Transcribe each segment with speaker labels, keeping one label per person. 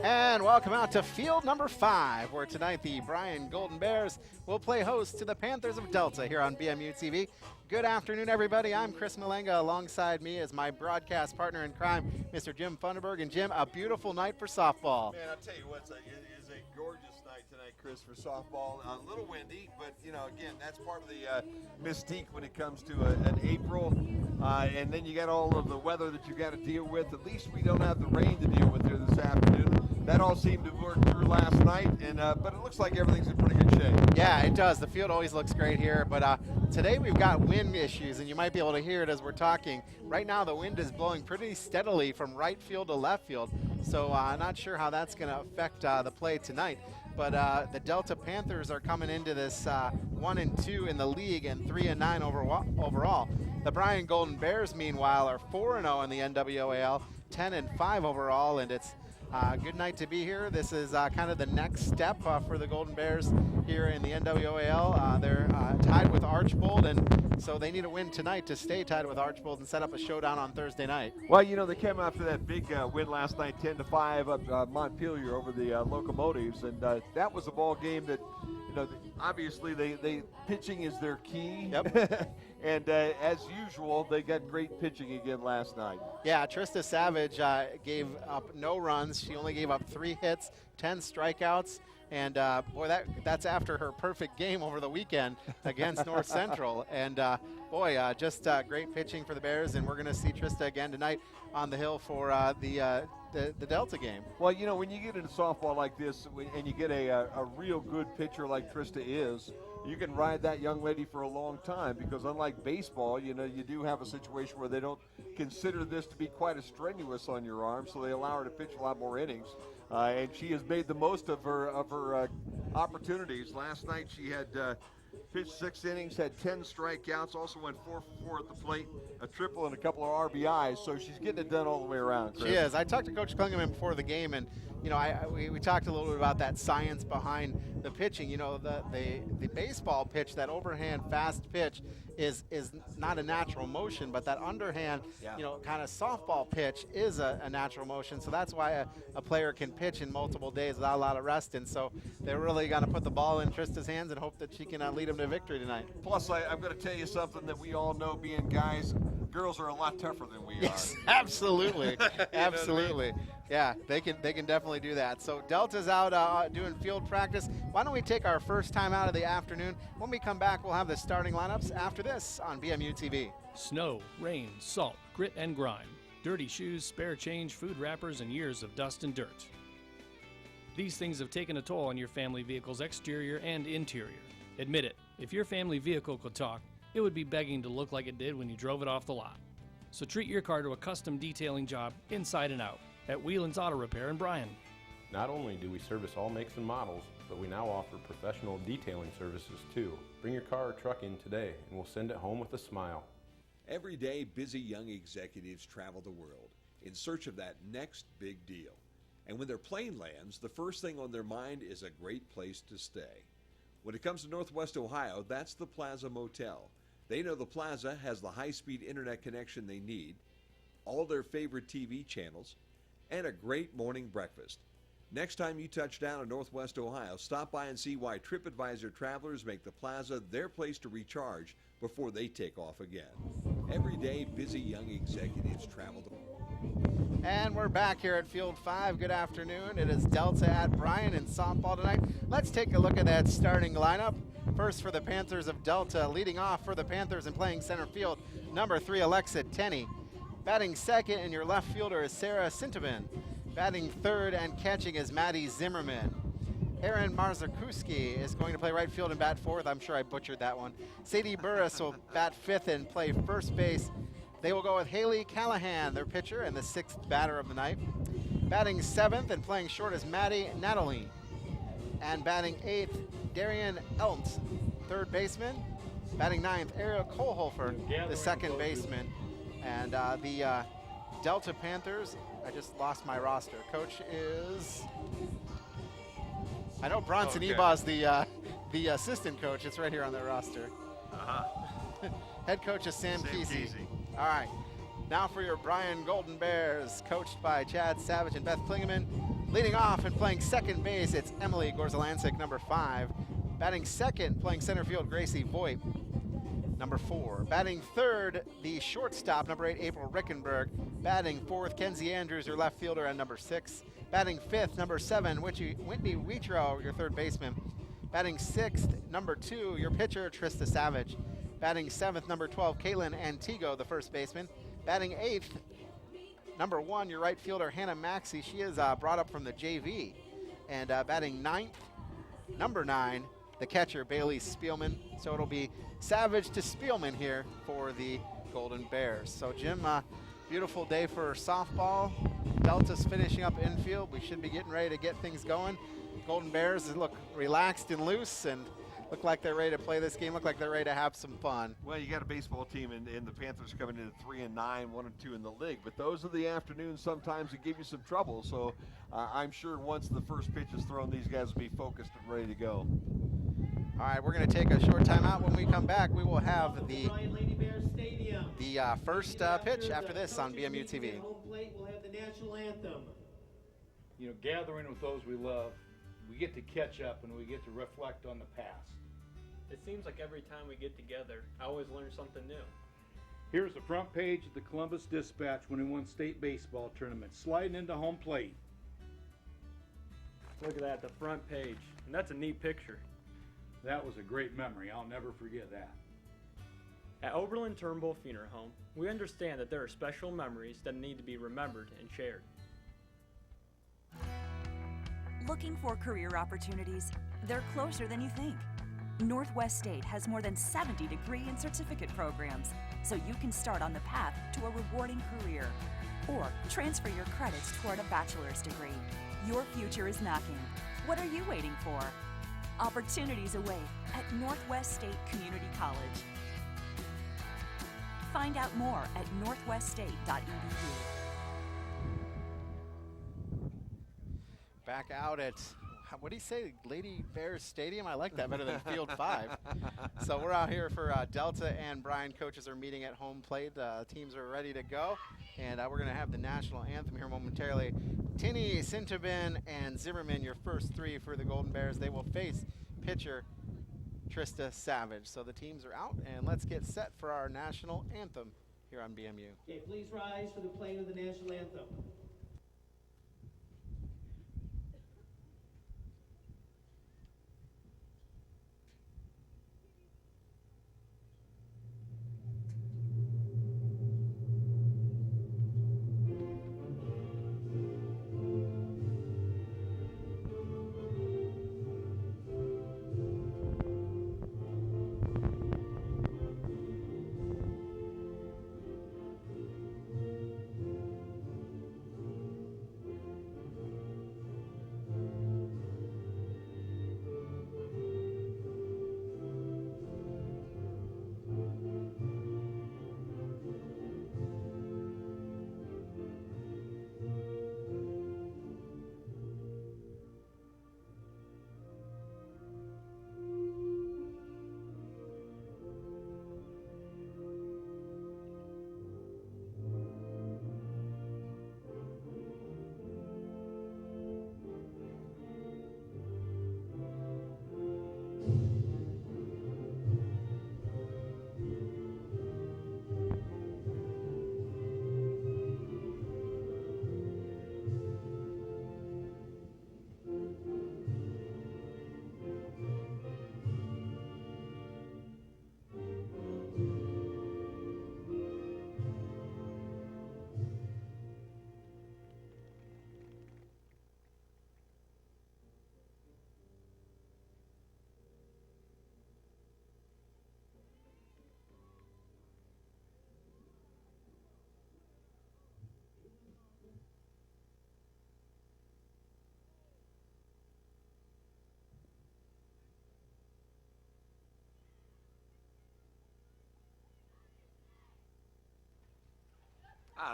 Speaker 1: And welcome out to field number 5, where tonight the Bryan Golden Bears will play host to the Panthers of Delta here on BMU TV. Good afternoon, everybody. I'm Chris Malenga. Alongside me is my broadcast partner in crime, Mr. Jim Funderburg. And Jim, a beautiful night for softball.
Speaker 2: Man, I'll tell you what, it is a gorgeous night tonight, Chris, for softball. A little windy, but, again, that's part of the mystique when it comes to an April. And then you got all of the weather that you got to deal with. At least we don't have the rain to deal with here this afternoon. That all seemed to work through last night, and but it looks like everything's in pretty good shape.
Speaker 1: Yeah, it does. The field always looks great here, but today we've got wind issues, and you might be able to hear it as we're talking. Right now the wind is blowing pretty steadily from right field to left field, so I'm not sure how that's going to affect the play tonight. But the Delta Panthers are coming into this 1-2 in the league and 3-9 overall. The Bryan Golden Bears, meanwhile, are 4-0 in the NWAL, 10-5 overall, and it's good night to be here. This is kind of the next step for the Golden Bears here in the NWAL. They're tied with Archbold, and so they need a win tonight to stay tied with Archbold and set up a showdown on Thursday night.
Speaker 2: Well, they came after that big win last night, 10-5 up Montpelier over the Locomotives, and that was a ball game that, obviously they pitching is their key.
Speaker 1: Yep.
Speaker 2: And as usual, they got great pitching again last night.
Speaker 1: Yeah, Trista Savage gave up no runs. She only gave up 3 hits, 10 strikeouts. And, boy, that's after her perfect game over the weekend against North Central. And, just great pitching for the Bears. And we're going to see Trista again tonight on the hill for the Delta game.
Speaker 2: Well, when you get into softball like this and you get a real good pitcher like Trista is, you can ride that young lady for a long time, because unlike baseball, you do have a situation where they don't consider this to be quite as strenuous on your arm, so they allow her to pitch a lot more innings. And she has made the most of her opportunities. Last night she had pitched 6 innings, had 10 strikeouts, also went 4 for 4 at the plate, a triple and a couple of RBIs, so she's getting it done all the way around, Chris.
Speaker 1: She is. I talked to Coach Klingeman before the game, and we talked a little bit about that science behind the pitching. The baseball pitch, that overhand fast pitch, is not a natural motion, but that underhand, kind of softball pitch is a natural motion. So that's why a player can pitch in multiple days without a lot of rest. And so they're really going to put the ball in Trista's hands and hope that she can lead them to victory tonight.
Speaker 2: Plus, I'm going to tell you something that we all know, being guys, girls are a lot tougher than we are.
Speaker 1: Yes, absolutely. Absolutely. Yeah, they can definitely do that. So Delta's out doing field practice. Why don't we take our first time out of the afternoon? When we come back, we'll have the starting lineups after this on BMU TV.
Speaker 3: Snow, rain, salt, grit and grime. Dirty shoes, spare change, food wrappers, and years of dust and dirt. These things have taken a toll on your family vehicle's exterior and interior. Admit it, if your family vehicle could talk, it would be begging to look like it did when you drove it off the lot. So treat your car to a custom detailing job inside and out at Whelan's Auto Repair in Bryan.
Speaker 4: Not only do we service all makes and models, but we now offer professional detailing services too. Bring your car or truck in today and we'll send it home with a smile.
Speaker 5: Every day, busy young executives travel the world in search of that next big deal. And when their plane lands, the first thing on their mind is a great place to stay. When it comes to Northwest Ohio, that's the Plaza Motel. They know the Plaza has the high-speed internet connection they need, all their favorite TV channels, and a great morning breakfast. Next time you touch down in Northwest Ohio, stop by and see why TripAdvisor travelers make the Plaza their place to recharge before they take off again. Every day, busy young executives travel the world.
Speaker 1: And we're back here at Field 5. Good afternoon. It is Delta at Bryan in softball tonight. Let's take a look at that starting lineup. First for the Panthers of Delta, leading off for the Panthers and playing center field, number 3, Alexa Tenney. Batting second and your left fielder is Sarah Sintoman. Batting third and catching is Maddie Zimmerman. Aaron Marzakuski is going to play right field and bat fourth. I'm sure I butchered that one. Sadie Burris will bat fifth and play first base. They will go with Haley Callahan, their pitcher, and the 6th batter of the night. Batting 7th and playing short is Maddie Natalie. And batting 8th, Darian Elms, 3rd baseman. Batting 9th, Ariel Kohlhofer, the 2nd baseman. And the Delta Panthers, I just lost my roster. Coach is, I know Bronson Eba's the assistant coach. It's right here on their roster. Head coach is Sam Kesey. All right. Now for your Bryan Golden Bears, coached by Chad Savage and Beth Klingeman. Leading off and playing second base, it's Emily Gorzalancic, number 5. Batting second, playing center field, Gracie Voigt, number 4. Batting third, the shortstop, number 8, April Rickenberg. Batting fourth, Kenzie Andrews, your left fielder, and number 6. Batting fifth, number 7, Whitney Wheatrow, your third baseman. Batting sixth, number 2, your pitcher, Trista Savage. Batting seventh, number 12, Caitlin Antigo, the first baseman. Batting eighth, number 1, your right fielder, Hannah Maxey. She is brought up from the JV. And batting ninth, number 9, the catcher, Bailey Spielman. So it'll be Savage to Spielman here for the Golden Bears. So Jim, beautiful day for softball. Delta's finishing up infield. We should be getting ready to get things going. Golden Bears look relaxed and loose and look like they're ready to play this game. Look like they're ready to have some fun.
Speaker 2: Well, you got a baseball team, and the Panthers coming in at 3-9, 1-2 in the league. But those are the afternoons sometimes that give you some trouble. So I'm sure once the first pitch is thrown, these guys will be focused and ready to go.
Speaker 1: All right, we're going to take a short timeout. When we come back, we will have the first pitch after this on BMU TV.
Speaker 6: Home plate, we'll have the national anthem.
Speaker 7: You know, gathering with those we love, we get to catch up and we get to reflect on the past.
Speaker 8: It seems like every time we get together, I always learn something new.
Speaker 7: Here's the front page of the Columbus Dispatch when he won state baseball tournament, sliding into home plate.
Speaker 8: Look at that, the front page. And that's a neat picture.
Speaker 7: That was a great memory. I'll never forget that.
Speaker 8: At Oberlin Turnbull Funeral Home, we understand that there are special memories that need to be remembered and shared.
Speaker 9: Looking for career opportunities? They're closer than you think. Northwest State has more than 70 degree and certificate programs, so you can start on the path to a rewarding career. Or transfer your credits toward a bachelor's degree. Your future is knocking. What are you waiting for? Opportunities await at Northwest State Community College. Find out more at northweststate.edu.
Speaker 1: Back out at, what do you say, Lady Bears Stadium? I like that better than Field 5. So we're out here for Delta and Bryan. Coaches are meeting at home plate. Teams are ready to go. And we're going to have the national anthem here momentarily. Tinney, Sintabin, and Zimmerman, your first 3 for the Golden Bears. They will face pitcher Trista Savage. So the teams are out, and let's get set for our national anthem here on BMU.
Speaker 6: Okay, please rise for the playing of the national anthem.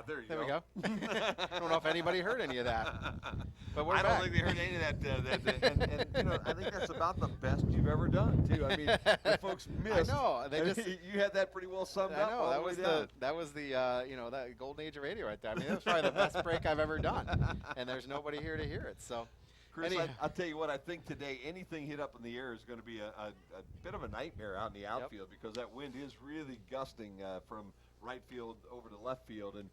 Speaker 2: There you
Speaker 1: There
Speaker 2: go.
Speaker 1: we go. I don't know if anybody heard any of that. But we're
Speaker 2: I
Speaker 1: back.
Speaker 2: don't think they heard any of that. And you know, I think that's about the best you've ever done, too. I mean, the folks missed.
Speaker 1: I know. They just.
Speaker 2: You had that pretty well summed
Speaker 1: I
Speaker 2: up.
Speaker 1: know
Speaker 2: all
Speaker 1: that
Speaker 2: the way
Speaker 1: was
Speaker 2: down.
Speaker 1: that was the you know, that golden age of radio right there. I mean, that was probably the best break I've ever done, and there's nobody here to hear it. So,
Speaker 2: Chris, I'll tell you what, I think today anything hit up in the air is going to be a bit of a nightmare out in the outfield because that wind is really gusting from right field over to left field. And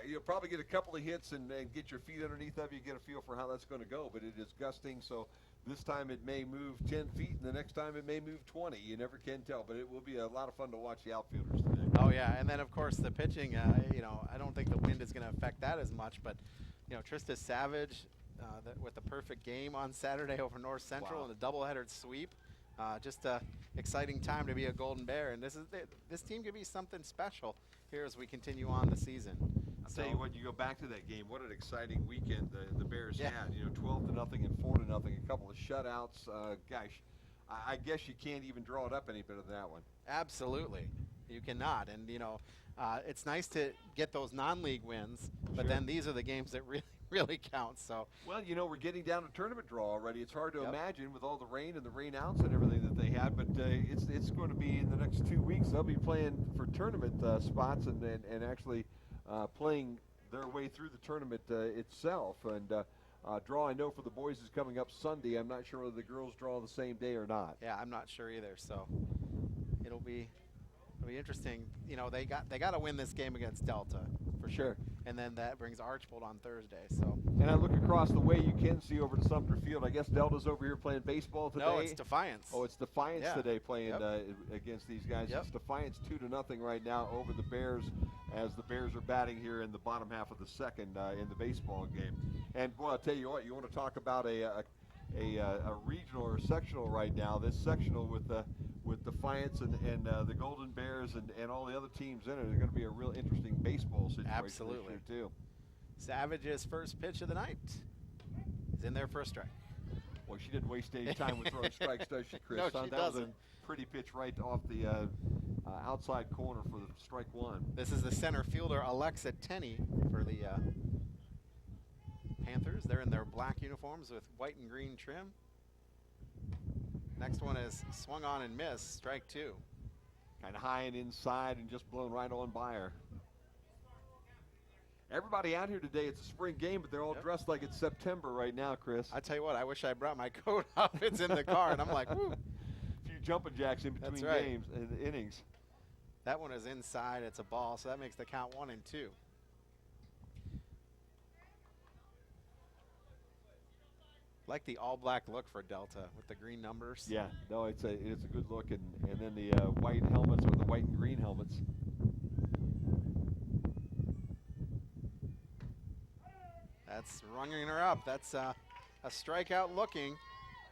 Speaker 2: you'll probably get a couple of hits and get your feet underneath of you, get a feel for how that's going to go. But it is gusting, so this time it may move 10 feet, and the next time it may move 20. You never can tell, but it will be a lot of fun to watch the outfielders today.
Speaker 1: oh yeah, and then of course the pitching. You know, I don't think the wind is going to affect that as much, but you know, Trista Savage with the perfect game on Saturday over North Central and a doubleheader sweep. Just a exciting time to be a Golden Bear, and this team could be something special here as we continue on the season.
Speaker 2: I'll tell you what, you go back to that game, what an exciting weekend the Bears had. You know, 12-0 and 4-0, a couple of shutouts. Gosh, I guess you can't even draw it up any better than that one.
Speaker 1: Absolutely, you cannot. And you know, it's nice to get those non-league wins, but then these are the games that really count. So
Speaker 2: well, you know, we're getting down to tournament draw already. It's hard to imagine with all the rain and the rain outs and everything that they had, but it's going to be in the next 2 weeks. They'll be playing for tournament spots and actually playing their way through the tournament itself. And draw, I know for the boys is coming up Sunday. I'm not sure whether the girls draw the same day or not.
Speaker 1: yeah, I'm not sure either. So it'll be interesting. You know, they got to win this game against Delta for sure. And then that brings Archbold on Thursday. So.
Speaker 2: And I look across the way, you can see over to Sumter Field. I guess Delta's over here playing baseball today.
Speaker 1: No, it's Defiance.
Speaker 2: Oh, it's Defiance today playing against these guys.
Speaker 1: Yep.
Speaker 2: It's Defiance 2-0 right now over the Bears, as the Bears are batting here in the bottom half of the second in the baseball game. And boy, I'll tell you what, you want to talk about a regional or sectional right now. This sectional with Defiance and the Golden Bears and all the other teams in it is going to be a real interesting baseball situation.
Speaker 1: Absolutely.
Speaker 2: This year too.
Speaker 1: Savage's first pitch of the night is in there for a strike.
Speaker 2: Well, she didn't waste any time with throwing strikes, does she, Chris?
Speaker 1: No, she
Speaker 2: that
Speaker 1: doesn't.
Speaker 2: was a pretty pitch right off the outside corner for the strike one.
Speaker 1: This is the center fielder, Alexa Tenney, for the Panthers. They're in their black uniforms with white and green trim. Next one is swung on and missed, strike two.
Speaker 2: Kind of high and inside and just blown right on by her. Everybody out here today, it's a spring game, but they're all dressed like it's September right now, Chris.
Speaker 1: I tell you what, I wish I brought my coat up. It's in the car, and I'm like, whoo.
Speaker 2: A few jumping jacks in between games and innings.
Speaker 1: That one is inside. It's a ball, so that makes the count 1-2. Like the all-black look for Delta with the green numbers.
Speaker 2: Yeah, no, it's a good look, and then the white helmets or the white and green helmets.
Speaker 1: That's runging her up. That's a strikeout looking.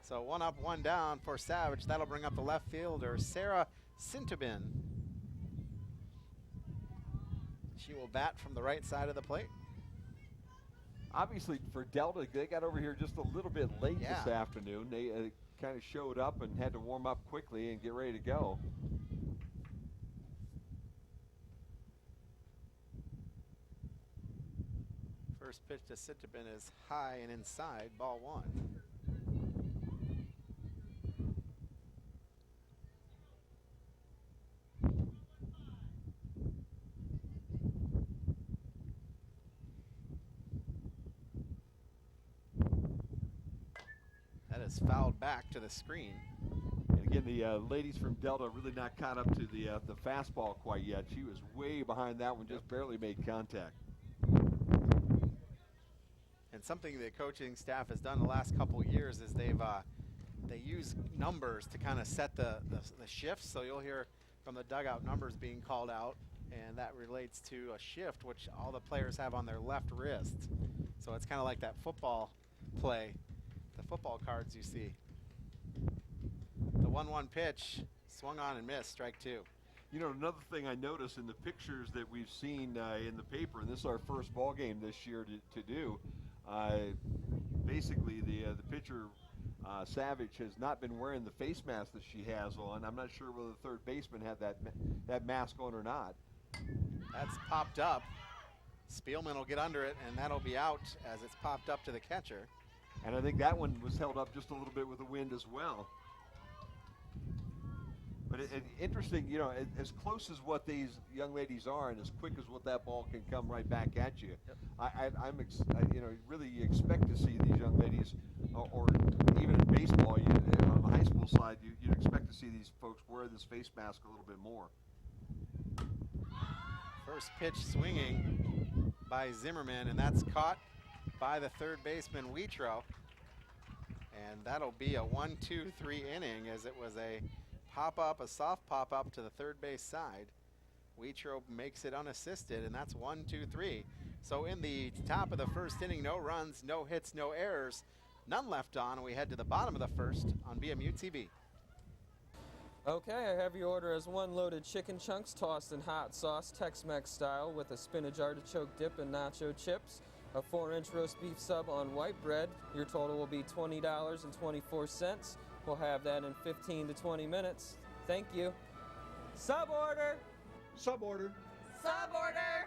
Speaker 1: So 1 up, 1 down for Savage. That'll bring up the left fielder, Sarah Sintubin. She will bat from the right side of the plate.
Speaker 2: Obviously, for Delta, they got over here just a little bit late this afternoon. They kind of showed up and had to warm up quickly and get ready to go.
Speaker 1: First pitch to Sintubin is high and inside, ball 1. That is fouled back to the screen.
Speaker 2: And again, the ladies from Delta really not caught up to the fastball quite yet. She was way behind that one, just barely made contact.
Speaker 1: And something the coaching staff has done the last couple years is they use numbers to kind of set the shifts. So you'll hear from the dugout numbers being called out, and that relates to a shift which all the players have on their left wrist. So it's kind of like that football play, the football cards you see. The 1-1 pitch, swung on and missed, strike 2.
Speaker 2: You know, another thing I noticed in the pictures that we've seen in the paper, and this is our first ball game this year to do, basically the pitcher, Savage, has not been wearing the face mask that she has on. I'm not sure whether the third baseman had that mask on or not.
Speaker 1: That's popped up. Spielman will get under it, and that'll be out as it's popped up to the catcher.
Speaker 2: And I think that one was held up just a little bit with the wind as well. But interesting, you know, as close as what these young ladies are, and as quick as what that ball can come right back at you. Yep. You know, really you expect to see these young ladies, or even in baseball, on the high school side, you'd expect to see these folks wear this face mask a little bit more.
Speaker 1: First pitch swinging by Zimmerman, and that's caught by the third baseman, Wheatro. And that'll be a 1-2-3 inning, as it was a pop-up, a soft pop-up to the third base side. Wheatro makes it unassisted, and that's 1-2-3. So in the top of the first inning, no runs, no hits, no errors, none left on. We head to the bottom of the first on BMU TV.
Speaker 10: Okay, I have your order as 1 loaded chicken chunks tossed in hot sauce, Tex-Mex style, with a spinach artichoke dip and nacho chips, a 4-inch roast beef sub on white bread. Your total will be $20.24. We'll have that in 15 to 20 minutes. Thank you. Sub order.
Speaker 7: Sub order.
Speaker 10: Sub order.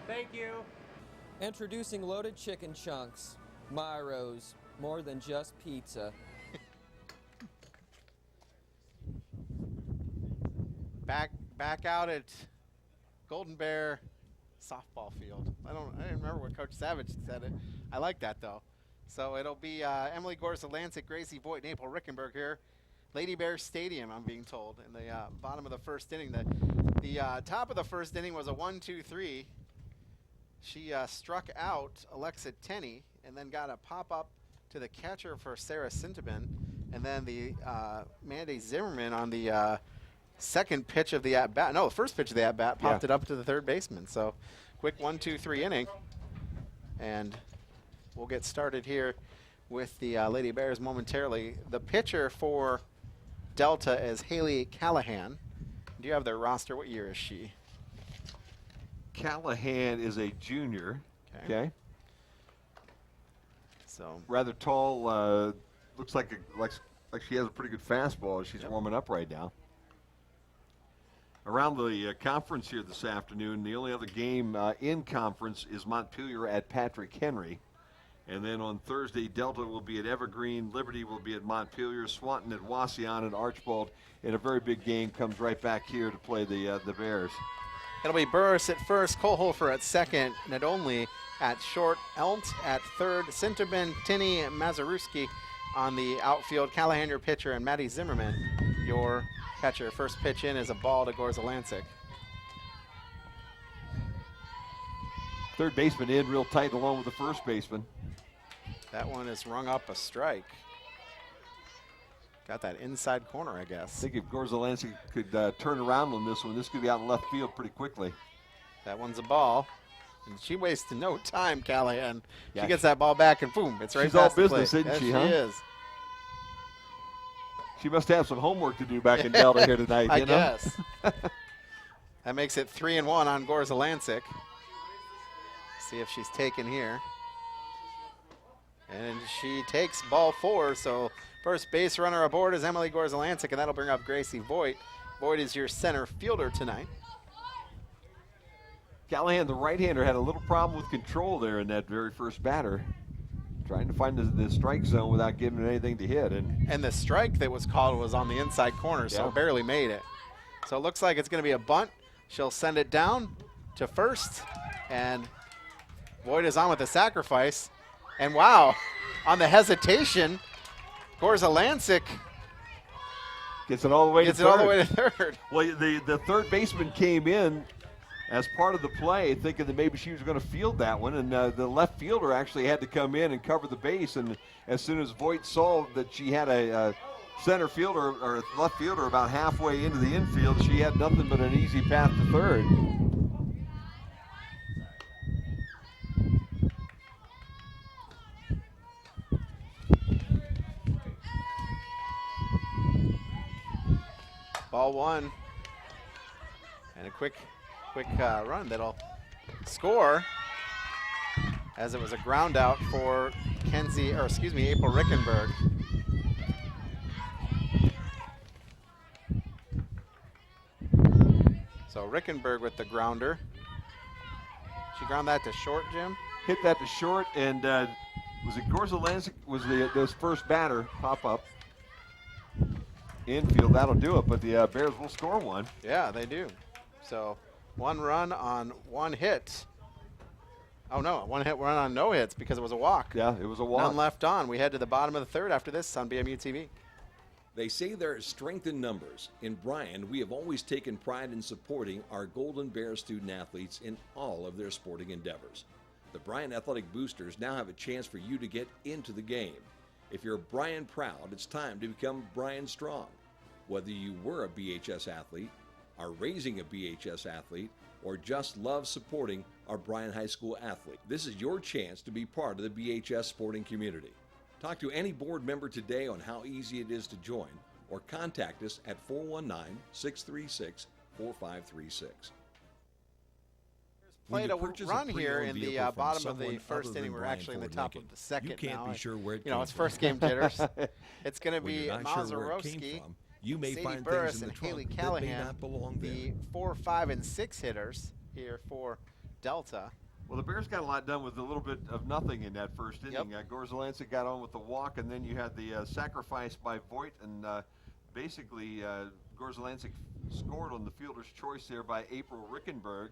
Speaker 8: Thank you.
Speaker 10: Introducing loaded chicken chunks. Myros, more than just pizza.
Speaker 1: Back out at Golden Bear softball field. I didn't remember what Coach Savage said it. I like that though. So it'll be Emily Gorza-Lancic, Gracie Voigt, and April Rickenberg here. Lady Bear Stadium, I'm being told, in the bottom of the first inning. The top of the first inning was a 1-2-3. She struck out Alexa Tenney and then got a pop-up to the catcher for Sarah Sinteman. And then the Mandy Zimmerman on the second pitch of the at-bat, no, the first pitch of the at-bat, popped it up to the third baseman. So quick 1-2-3 inning. And we'll get started here with the Lady Bears momentarily. The pitcher for Delta is Haley Callahan. Do you have their roster? What year is she?
Speaker 2: Callahan is a junior. Okay.
Speaker 1: So
Speaker 2: rather tall. Looks like she has a pretty good fastball as she's warming up right now. Around the conference here this afternoon, the only other game in conference is Montpelier at Patrick Henry. And then on Thursday, Delta will be at Evergreen, Liberty will be at Montpelier, Swanton at Wauseon, and Archbold in a very big game comes right back here to play the Bears.
Speaker 1: It'll be Burris at first, Kohlhofer at second, Nadonli at short, Elmt at third, Sinterman, Tinney, and Mazaruski on the outfield. Callahan, your pitcher, and Maddie Zimmerman, your catcher. First pitch in is a ball to Gorza-Lancic.
Speaker 2: Third baseman in real tight along with the first baseman.
Speaker 1: That one is rung up a strike. Got that inside corner, I guess.
Speaker 2: I think if Gorza-Lancic could turn around on this one, this could be out in left field pretty quickly.
Speaker 1: That one's a ball. And she wasted no time, Callahan. She gets that ball back and boom, it's right
Speaker 2: she's
Speaker 1: past
Speaker 2: all
Speaker 1: the
Speaker 2: business,
Speaker 1: plate.
Speaker 2: isn't she,
Speaker 1: She
Speaker 2: huh?
Speaker 1: is.
Speaker 2: She must have some homework to do back in Delta here tonight,
Speaker 1: I guess. That makes it 3-1 on Gorza-Lancic. See if she's taken here. And she takes ball 4, so first base runner aboard is Emily Gorza-Lancic, and that'll bring up Gracie Voigt. Voigt is your center fielder tonight.
Speaker 2: Callahan, the right-hander, had a little problem with control there in that very first batter. Trying to find the strike zone without giving it anything to hit.
Speaker 1: And the strike that was called was on the inside corner, so barely made it. So it looks like it's going to be a bunt. She'll send it down to first, and Voigt is on with the sacrifice. And wow, on the hesitation, Gorza-Lancic
Speaker 2: gets it all the way to
Speaker 1: third.
Speaker 2: Well, the third baseman came in as part of the play, thinking that maybe she was going to field that one, and the left fielder actually had to come in and cover the base. And as soon as Voigt saw that she had a center fielder or left fielder about halfway into the infield, she had nothing but an easy path to third.
Speaker 1: Ball 1, and a quick run that'll score, as it was a ground out for April Rickenberg. So Rickenberg with the grounder. She ground that to short, Jim.
Speaker 2: Hit that to short, and was it Gorzalansic was those first batter pop up. Infield, that'll do it, but the Bears will score one.
Speaker 1: Yeah, they do. So 1 run on 1 hit. Oh no, 1 hit run on no hits because it was a walk.
Speaker 2: Yeah, it was a walk.
Speaker 1: None left on. We head to the bottom of the 3rd after this on BMU TV.
Speaker 5: They say there is strength in numbers. In Bryan, we have always taken pride in supporting our Golden Bear student athletes in all of their sporting endeavors. The Bryan Athletic Boosters now have a chance for you to get into the game. If you're Bryan proud, it's time to become Bryan strong. Whether you were a BHS athlete, are raising a BHS athlete, or just love supporting our Bryan High School athlete, this is your chance to be part of the BHS sporting community. Talk to any board member today on how easy it is to join, or contact us at 419-636-4536.
Speaker 1: Played a run here in the bottom of the 1st inning. We're actually in the top of the 2nd
Speaker 5: you can't
Speaker 1: now.
Speaker 5: be sure where it
Speaker 1: you know,
Speaker 5: came
Speaker 1: it's
Speaker 5: from.
Speaker 1: first game jitters. It's going to
Speaker 5: When
Speaker 1: be
Speaker 5: you're not sure where it came
Speaker 1: Mazurowski,
Speaker 5: from, you may
Speaker 1: Sadie
Speaker 5: find
Speaker 1: Burris,
Speaker 5: things in
Speaker 1: and
Speaker 5: the
Speaker 1: Haley
Speaker 5: trunk that may
Speaker 1: Callahan,
Speaker 5: not belong
Speaker 1: the
Speaker 5: there.
Speaker 1: 4, 5, and 6 hitters here for Delta.
Speaker 2: Well, the Bears got a lot done with a little bit of nothing in that first inning.
Speaker 1: Yep.
Speaker 2: Gorzalansic got on with the walk, and then you had the sacrifice by Voigt, and basically Gorzalansic scored on the fielder's choice there by April Rickenberg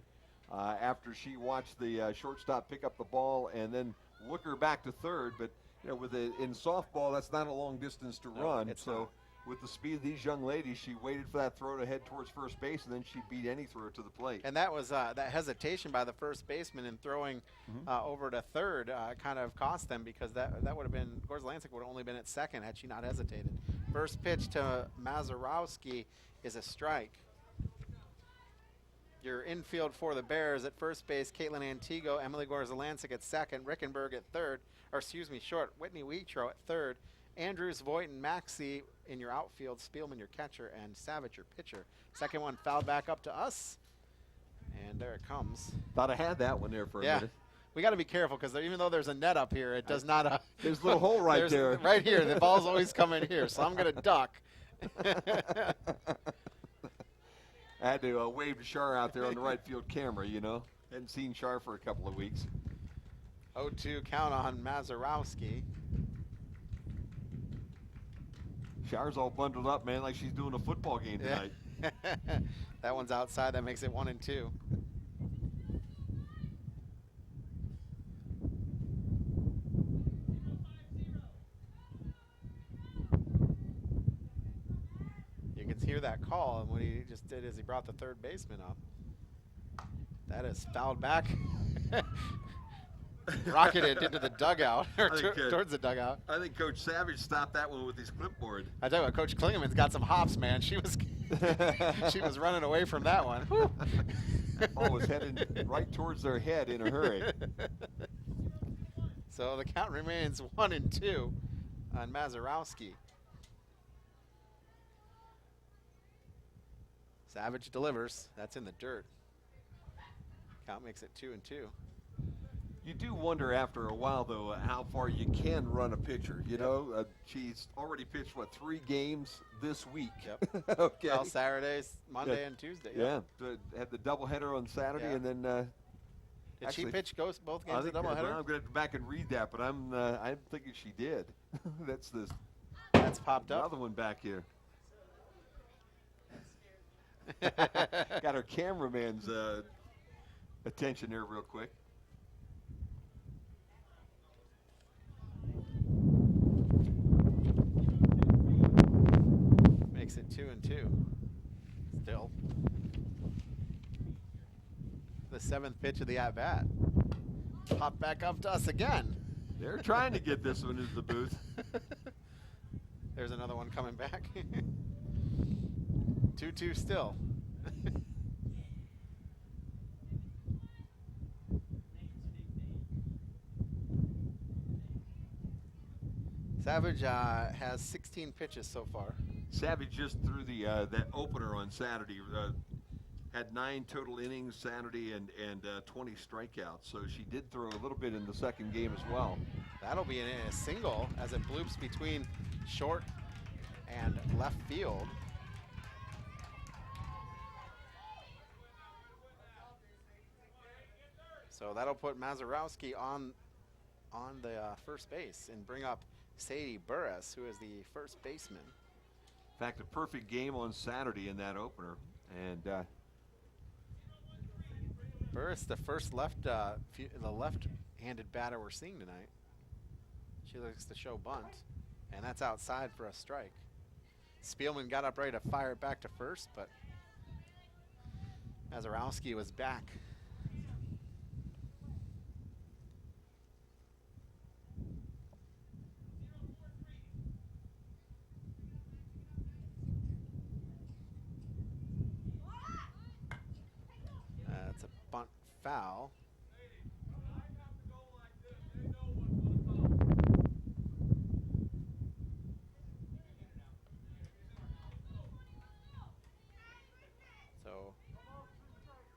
Speaker 2: after she watched the shortstop pick up the ball and then look her back to 3rd. But you know, in softball, that's not a long distance to run.
Speaker 1: It's
Speaker 2: so.
Speaker 1: not.
Speaker 2: With the speed of these young ladies, she waited for that throw to head towards first base, and then she beat any throw to the plate.
Speaker 1: And that was that hesitation by the first baseman in throwing over to 3rd kind of cost them, because that would have been, Gorzalansic would have only been at 2nd had she not hesitated. First pitch to Mazurowski is a strike. Your infield for the Bears at first base, Caitlin Antigo, Emily Gorzalansic at 2nd, Rickenberg at 3rd, or excuse me, short, Whitney Wheatro at 3rd, Andrews, Voigt, and Maxey in your outfield, Spielman your catcher, and Savage your pitcher. Second one fouled back up to us, and there it comes.
Speaker 2: Thought I had that one there for a minute.
Speaker 1: We got to be careful because even though there's a net up here, it does not.
Speaker 2: There's a little hole right there.
Speaker 1: Right here, the ball's always coming here, so I'm going to duck.
Speaker 2: I had to wave to Shar out there on the right field camera, you know. Hadn't seen Shar for a couple of weeks.
Speaker 1: 0-2 count on Mazurowski.
Speaker 2: Shar's all bundled up, man, like she's doing a football game tonight.
Speaker 1: That one's outside. That makes it 1-2. You can hear that call, and what he just did is he brought the 3rd baseman up. That is fouled back. Rocketed into the dugout, or towards the dugout.
Speaker 2: I think Coach Savage stopped that one with his clipboard.
Speaker 1: I tell you what, Coach Klingeman's got some hops, man. She was she was running away from that one.
Speaker 2: Oh, was heading right towards their head in a hurry.
Speaker 1: So the count remains 1-2 on Mazurowski. Savage delivers. That's in the dirt. Count makes it 2-2.
Speaker 2: You do wonder after a while, though, how far you can run a pitcher. You know, she's already pitched, 3 games this week?
Speaker 1: Yep.
Speaker 2: Okay.
Speaker 1: Well, Saturdays, Monday, and Tuesday.
Speaker 2: Yeah. Had the doubleheader on Saturday, and then.
Speaker 1: Did she pitch both games of doubleheader?
Speaker 2: I'm going to go back and read that, but I'm thinking she did.
Speaker 1: That's popped up.
Speaker 2: Another one back here. Got our cameraman's attention there real quick.
Speaker 1: Makes it 2-2. Still. The 7th pitch of the at-bat. Pop back up to us again.
Speaker 2: They're trying to get this one into the booth.
Speaker 1: There's another one coming back. 2-2 still. Savage has 16 pitches so far.
Speaker 2: Savage just threw the that opener on Saturday. Had 9 total innings Saturday and 20 strikeouts. So she did throw a little bit in the second game as well.
Speaker 1: That'll be in a single as it bloops between short and left field. So that'll put Mazurowski on the first base and bring up Sadie Burris, who is the first baseman.
Speaker 2: In fact, a perfect game on Saturday in that opener. And
Speaker 1: Burris, the first the left-handed batter we're seeing tonight. She looks to show bunt, and that's outside for a strike. Spielman got up ready to fire it back to first, but Mazurowski was back. That's a bunt foul. So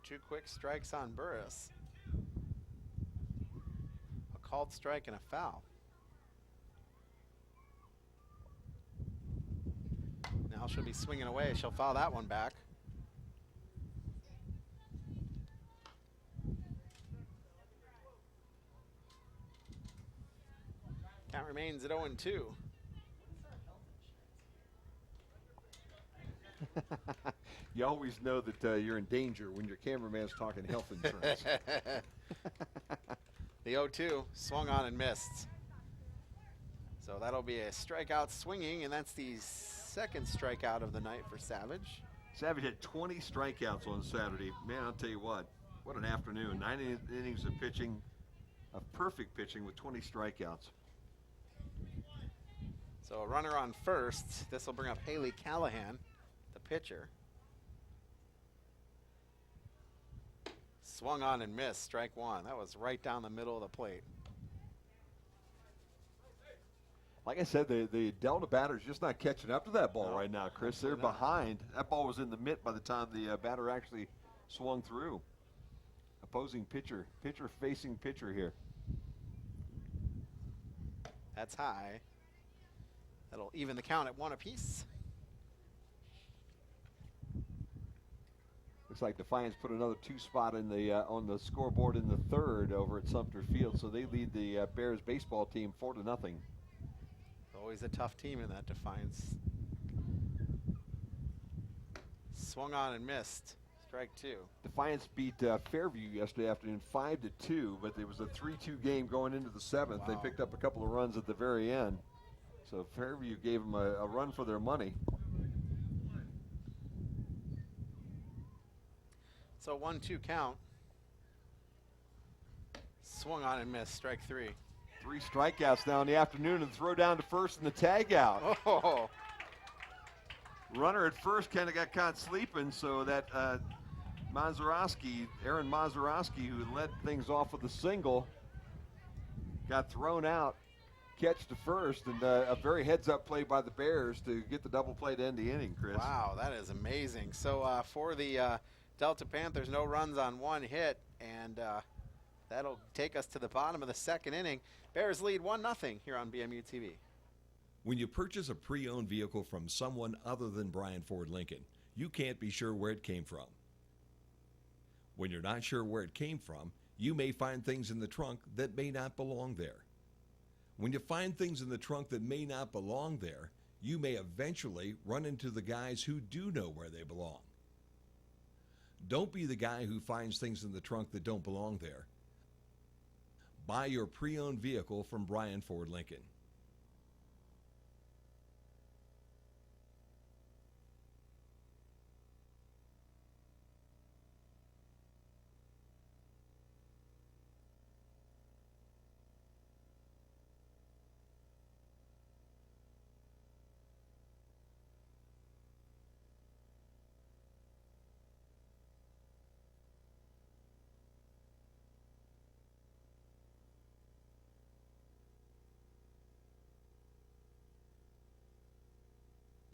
Speaker 1: 2 quick strikes on Burris. A called strike and a foul. Now she'll be swinging away. She'll foul that one back. Count remains at 0-2.
Speaker 2: you always know that you're in danger when your cameraman's talking health insurance.
Speaker 1: The 0-2 swung on and missed. So that'll be a strikeout swinging, and that's the second strikeout of the night for Savage.
Speaker 2: Savage had 20 strikeouts on Saturday. Man, I'll tell you what an afternoon. 9 innings of pitching, of perfect pitching with 20 strikeouts.
Speaker 1: So a runner on first. This will bring up Haley Callahan, the pitcher. Swung on and missed, strike one. That was right down the middle of the plate.
Speaker 2: Like I said, the Delta batter's just not catching up to that ball right now, Chris. They're behind. That ball was in the mitt by the time the batter actually swung through. Opposing pitcher facing pitcher here.
Speaker 1: That's high. That'll even the count at 1 apiece.
Speaker 2: Looks like Defiance put another 2 spot in the on the scoreboard in the third over at Sumter Field, so they lead the Bears baseball team 4-0.
Speaker 1: Always a tough team in that Defiance. Swung on and missed. Strike 2.
Speaker 2: Defiance beat Fairview yesterday afternoon 5-2, but it was a 3-2 game going into the 7th.
Speaker 1: Wow.
Speaker 2: They picked up a couple of runs at the very end. So Fairview gave them a run for their money.
Speaker 1: So 1-2 count. Swung on and missed. Strike 3.
Speaker 2: 3 strikeouts now in the afternoon, and throw down to first and the tag out.
Speaker 1: Oh.
Speaker 2: Runner at first kind of got caught sleeping, so that Aaron Mazurowski, who led things off with a single, got thrown out. Catch to first, and a very heads-up play by the Bears to get the double play to end the inning, Chris.
Speaker 1: Wow, that is amazing. So for the Delta Panthers, no runs on 1 hit, and that'll take us to the bottom of the 2nd inning. Bears lead 1-0 here on BMU TV.
Speaker 5: When you purchase a pre-owned vehicle from someone other than Bryan Ford Lincoln, you can't be sure where it came from. When you're not sure where it came from, you may find things in the trunk that may not belong there. When you find things in the trunk that may not belong there, you may eventually run into the guys who do know where they belong. Don't be the guy who finds things in the trunk that don't belong there. Buy your pre-owned vehicle from Bryan Ford Lincoln.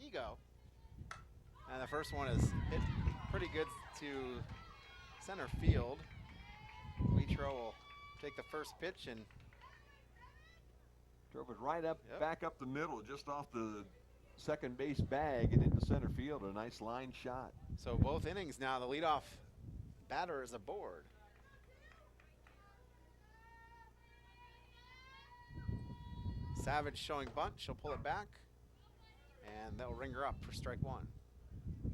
Speaker 1: Ego. And the first one is hit pretty good to center field. Witro will take the first pitch and
Speaker 2: Drove it right up, back up the middle, just off the second base bag and into center field. A nice line shot.
Speaker 1: so both innings now, the leadoff batter is aboard. Savage showing bunt. She'll pull it back, and they'll ring her up for strike one.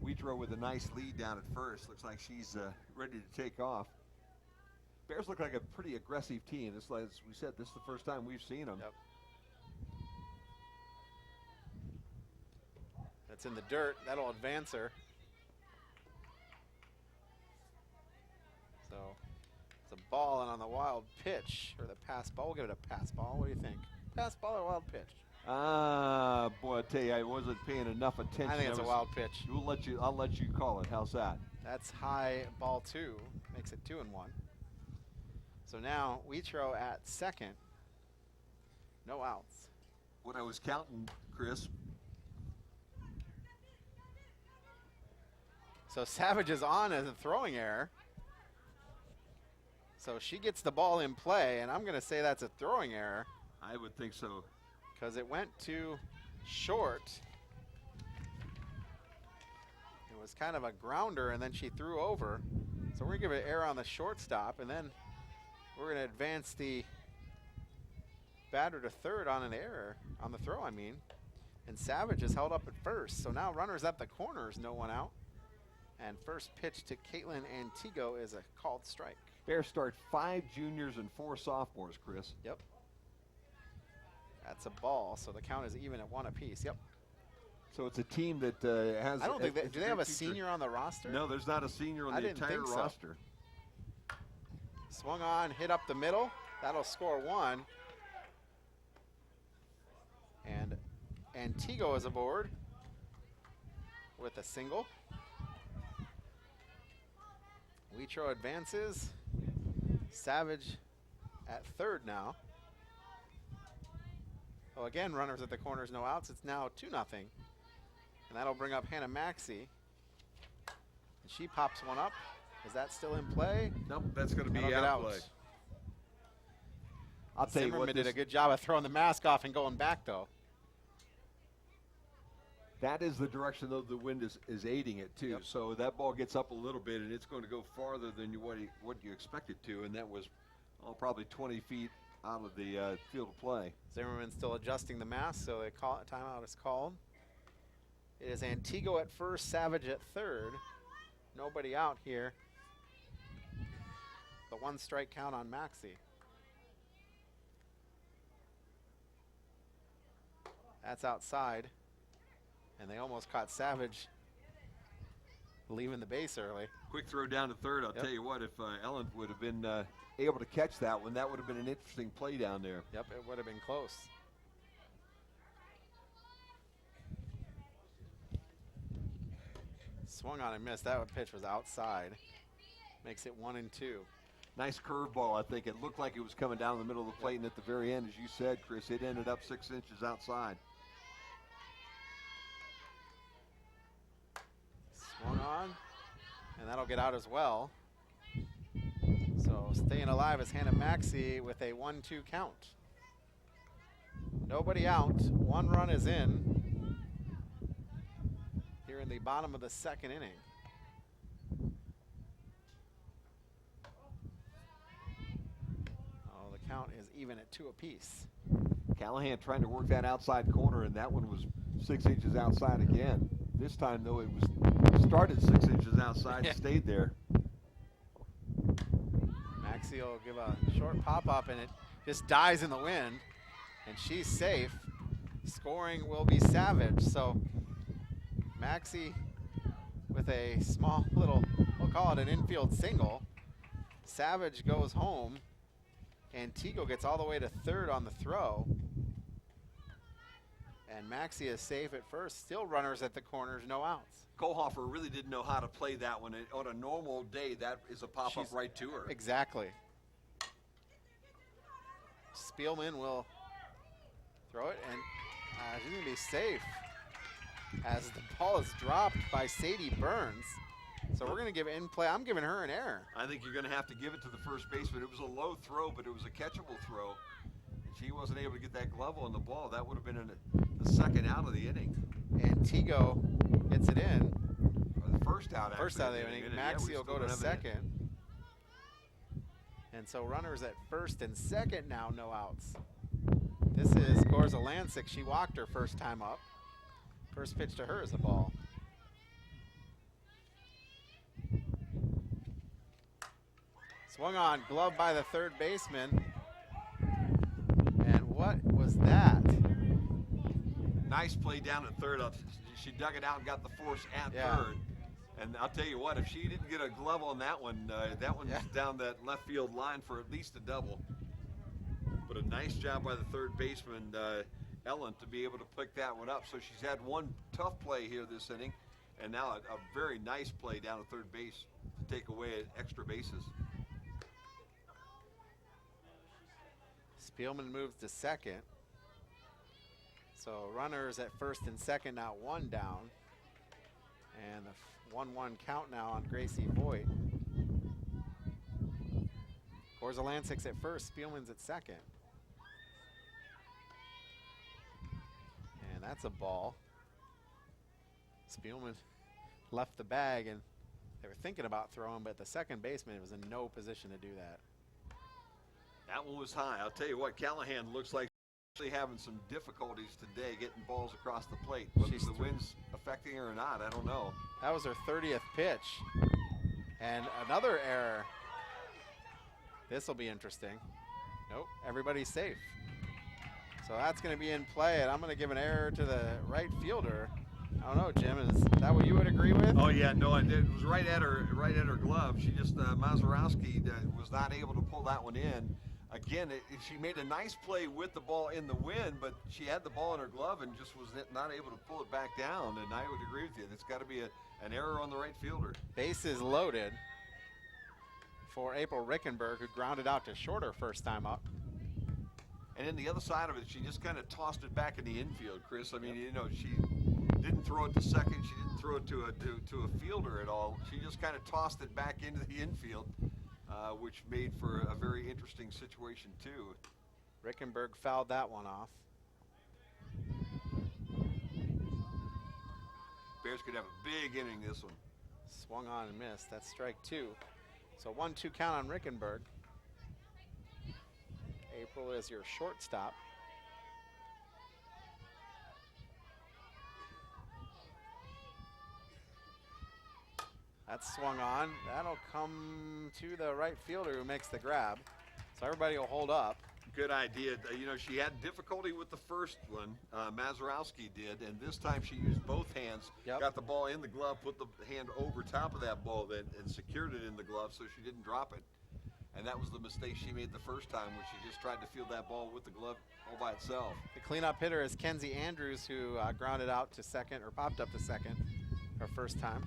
Speaker 2: Wheatro with a nice lead down at first. Looks like she's ready to take off. Bears look like a pretty aggressive team. This, as we said, this is the first time we've seen them.
Speaker 1: Yep. That's in the dirt. That'll advance her. So it's a ball, and on the wild pitch, or the pass ball, we'll give it a pass ball. What do you think? Pass ball or wild pitch?
Speaker 2: Boy, I tell you, I wasn't paying enough attention.
Speaker 1: I think it's a wild pitch.
Speaker 2: I'll let you call it. How's that?
Speaker 1: That's high, ball 2. Makes it 2-1. So now Wheatro at second. No outs.
Speaker 2: What I was counting, Chris.
Speaker 1: So Savage is on as a throwing error. So she gets the ball in play, and I'm going to say that's a throwing error.
Speaker 2: I would think so.
Speaker 1: Because it went to short. It was kind of a grounder, and then she threw over. So we're going to give it an error on the shortstop, and then we're going to advance the batter to third on an error, on the throw, I mean. And Savage is held up at first. So now runners at the corners, no one out. And first pitch to Caitlin Antigo is a called strike.
Speaker 2: Bears start 5 juniors and 4 sophomores, Chris.
Speaker 1: Yep. That's a ball, so the count is even at 1 apiece. Yep.
Speaker 2: So it's a team that has.
Speaker 1: I don't think do they have a senior on the roster?
Speaker 2: No, there's not a senior on the entire roster.
Speaker 1: Swung on, hit up the middle. That'll score 1. And Antigo is aboard with a single. Wheatro advances. Savage at third now. Oh, again, runners at the corners, no outs. It's now 2-0. And that'll bring up Hannah Maxey. And she pops one up. Is that still in play?
Speaker 2: Nope, that's going to be
Speaker 1: out
Speaker 2: play.
Speaker 1: I'll tell you what, did a good job of throwing the mask off and going back, though.
Speaker 2: That is the direction, though, the wind is aiding it, too. Yep. So that ball gets up a little bit, and it's going to go farther than what you expect it to, and that was probably 20 feet out of the field of play.
Speaker 1: Zimmerman's still adjusting the mask, so timeout is called. It is Antigo at first, Savage at third. Nobody out here. The 1 strike count on Maxey. That's outside. And they almost caught Savage leaving the base early.
Speaker 2: Quick throw down to third. I'll tell you what, if Ellen would have been able to catch that one, that would have been an interesting play down there.
Speaker 1: Yep, it would have been close. Swung on and missed. That pitch was outside. Makes it 1-2.
Speaker 2: Nice curveball, I think. It looked like it was coming down the middle of the plate, and at the very end, as you said, Chris, it ended up 6 inches outside.
Speaker 1: Swung on, and that'll get out as well. So staying alive is Hannah Maxey with a 1-2 count. Nobody out. 1 run is in here in the bottom of the 2nd inning. Oh, the count is even at 2 apiece.
Speaker 2: Callahan trying to work that outside corner, and that one was 6 inches outside again. This time, though, it was started 6 inches outside and stayed there.
Speaker 1: Maxey will give a short pop-up, and it just dies in the wind, and she's safe. Scoring will be Savage. So Maxey with a small little, we'll call it an infield single. Savage goes home. Antigo gets all the way to third on the throw. And Maxey is safe at first. Still runners at the corners, no outs.
Speaker 2: Kohlhofer really didn't know how to play that one. On a normal day, that is a pop-up right to her.
Speaker 1: Exactly. Spielman will throw it, and she's going to be safe as the ball is dropped by Sadie Burns. So we're going to give it in play. I'm giving her an error.
Speaker 2: I think you're going to have to give it to the first baseman. It was a low throw, but it was a catchable throw. And she wasn't able to get that glove on the ball. That would have been the second out of the inning.
Speaker 1: Antigo gets it in.
Speaker 2: Or the first out,
Speaker 1: First out of the inning. Maxey will go to second. And so runners at first and second now, no outs. This is Gordon. Corza Lancic, she walked her first time up. First pitch to her is a ball. Swung on, glove by the third baseman. And what was that?
Speaker 2: Nice play down at third. She dug it out and got the force at third. And I'll tell you what, if she didn't get a glove on that one's down that left field line for at least a double. But a nice job by the third baseman, Ellen, to be able to pick that one up. So she's had one tough play here this inning, and now a very nice play down at third base to take away extra bases.
Speaker 1: Spielman moves to second. So runners at first and second, now one down. And the 1-1 count now on Gracie Voigt. Corza Lancic's at first, Spielman's at second. And that's a ball. Spielman left the bag, and they were thinking about throwing, but the second baseman was in no position to do that.
Speaker 2: That one was high. I'll tell you what, Callahan looks like she's actually having some difficulties today getting balls across the plate. Whether the wind's affecting her or not, I don't know.
Speaker 1: That was her 30th pitch. And another error. This will be interesting. Nope, everybody's safe. So that's going to be in play, and I'm going to give an error to the right fielder. I don't know, Jim, is that what you would agree with?
Speaker 2: Oh yeah, no, it was right at her glove. She just Mazurowski was not able to pull that one in. Again, she made a nice play with the ball in the wind, but she had the ball in her glove and just was not able to pull it back down. And I would agree with you. It's got to be an error on the right fielder.
Speaker 1: Bases loaded for April Rickenberg, who grounded out to shorter first time up.
Speaker 2: And then the other side of it, she just kind of tossed it back in the infield, Chris. I mean, you know, she didn't throw it to second. She didn't throw it to a fielder at all. She just kind of tossed it back into the infield, which made for a very interesting situation too.
Speaker 1: Rickenberg fouled that one off.
Speaker 2: Bears could have a big inning this one.
Speaker 1: Swung on and missed. That's strike two. So 1-2 count on Rickenberg. April is your shortstop. That's swung on. That'll come to the right fielder who makes the grab. So everybody will hold up.
Speaker 2: Good idea. You know, she had difficulty with the first one. Mazurowski did, and this time she used both hands.
Speaker 1: Yep.
Speaker 2: Got the ball in the glove, put the hand over top of that ball, then and secured it in the glove so she didn't drop it. And that was the mistake she made the first time when she just tried to field that ball with the glove all by itself.
Speaker 1: The cleanup hitter is Kenzie Andrews, who grounded out to second, or popped up to second her first time.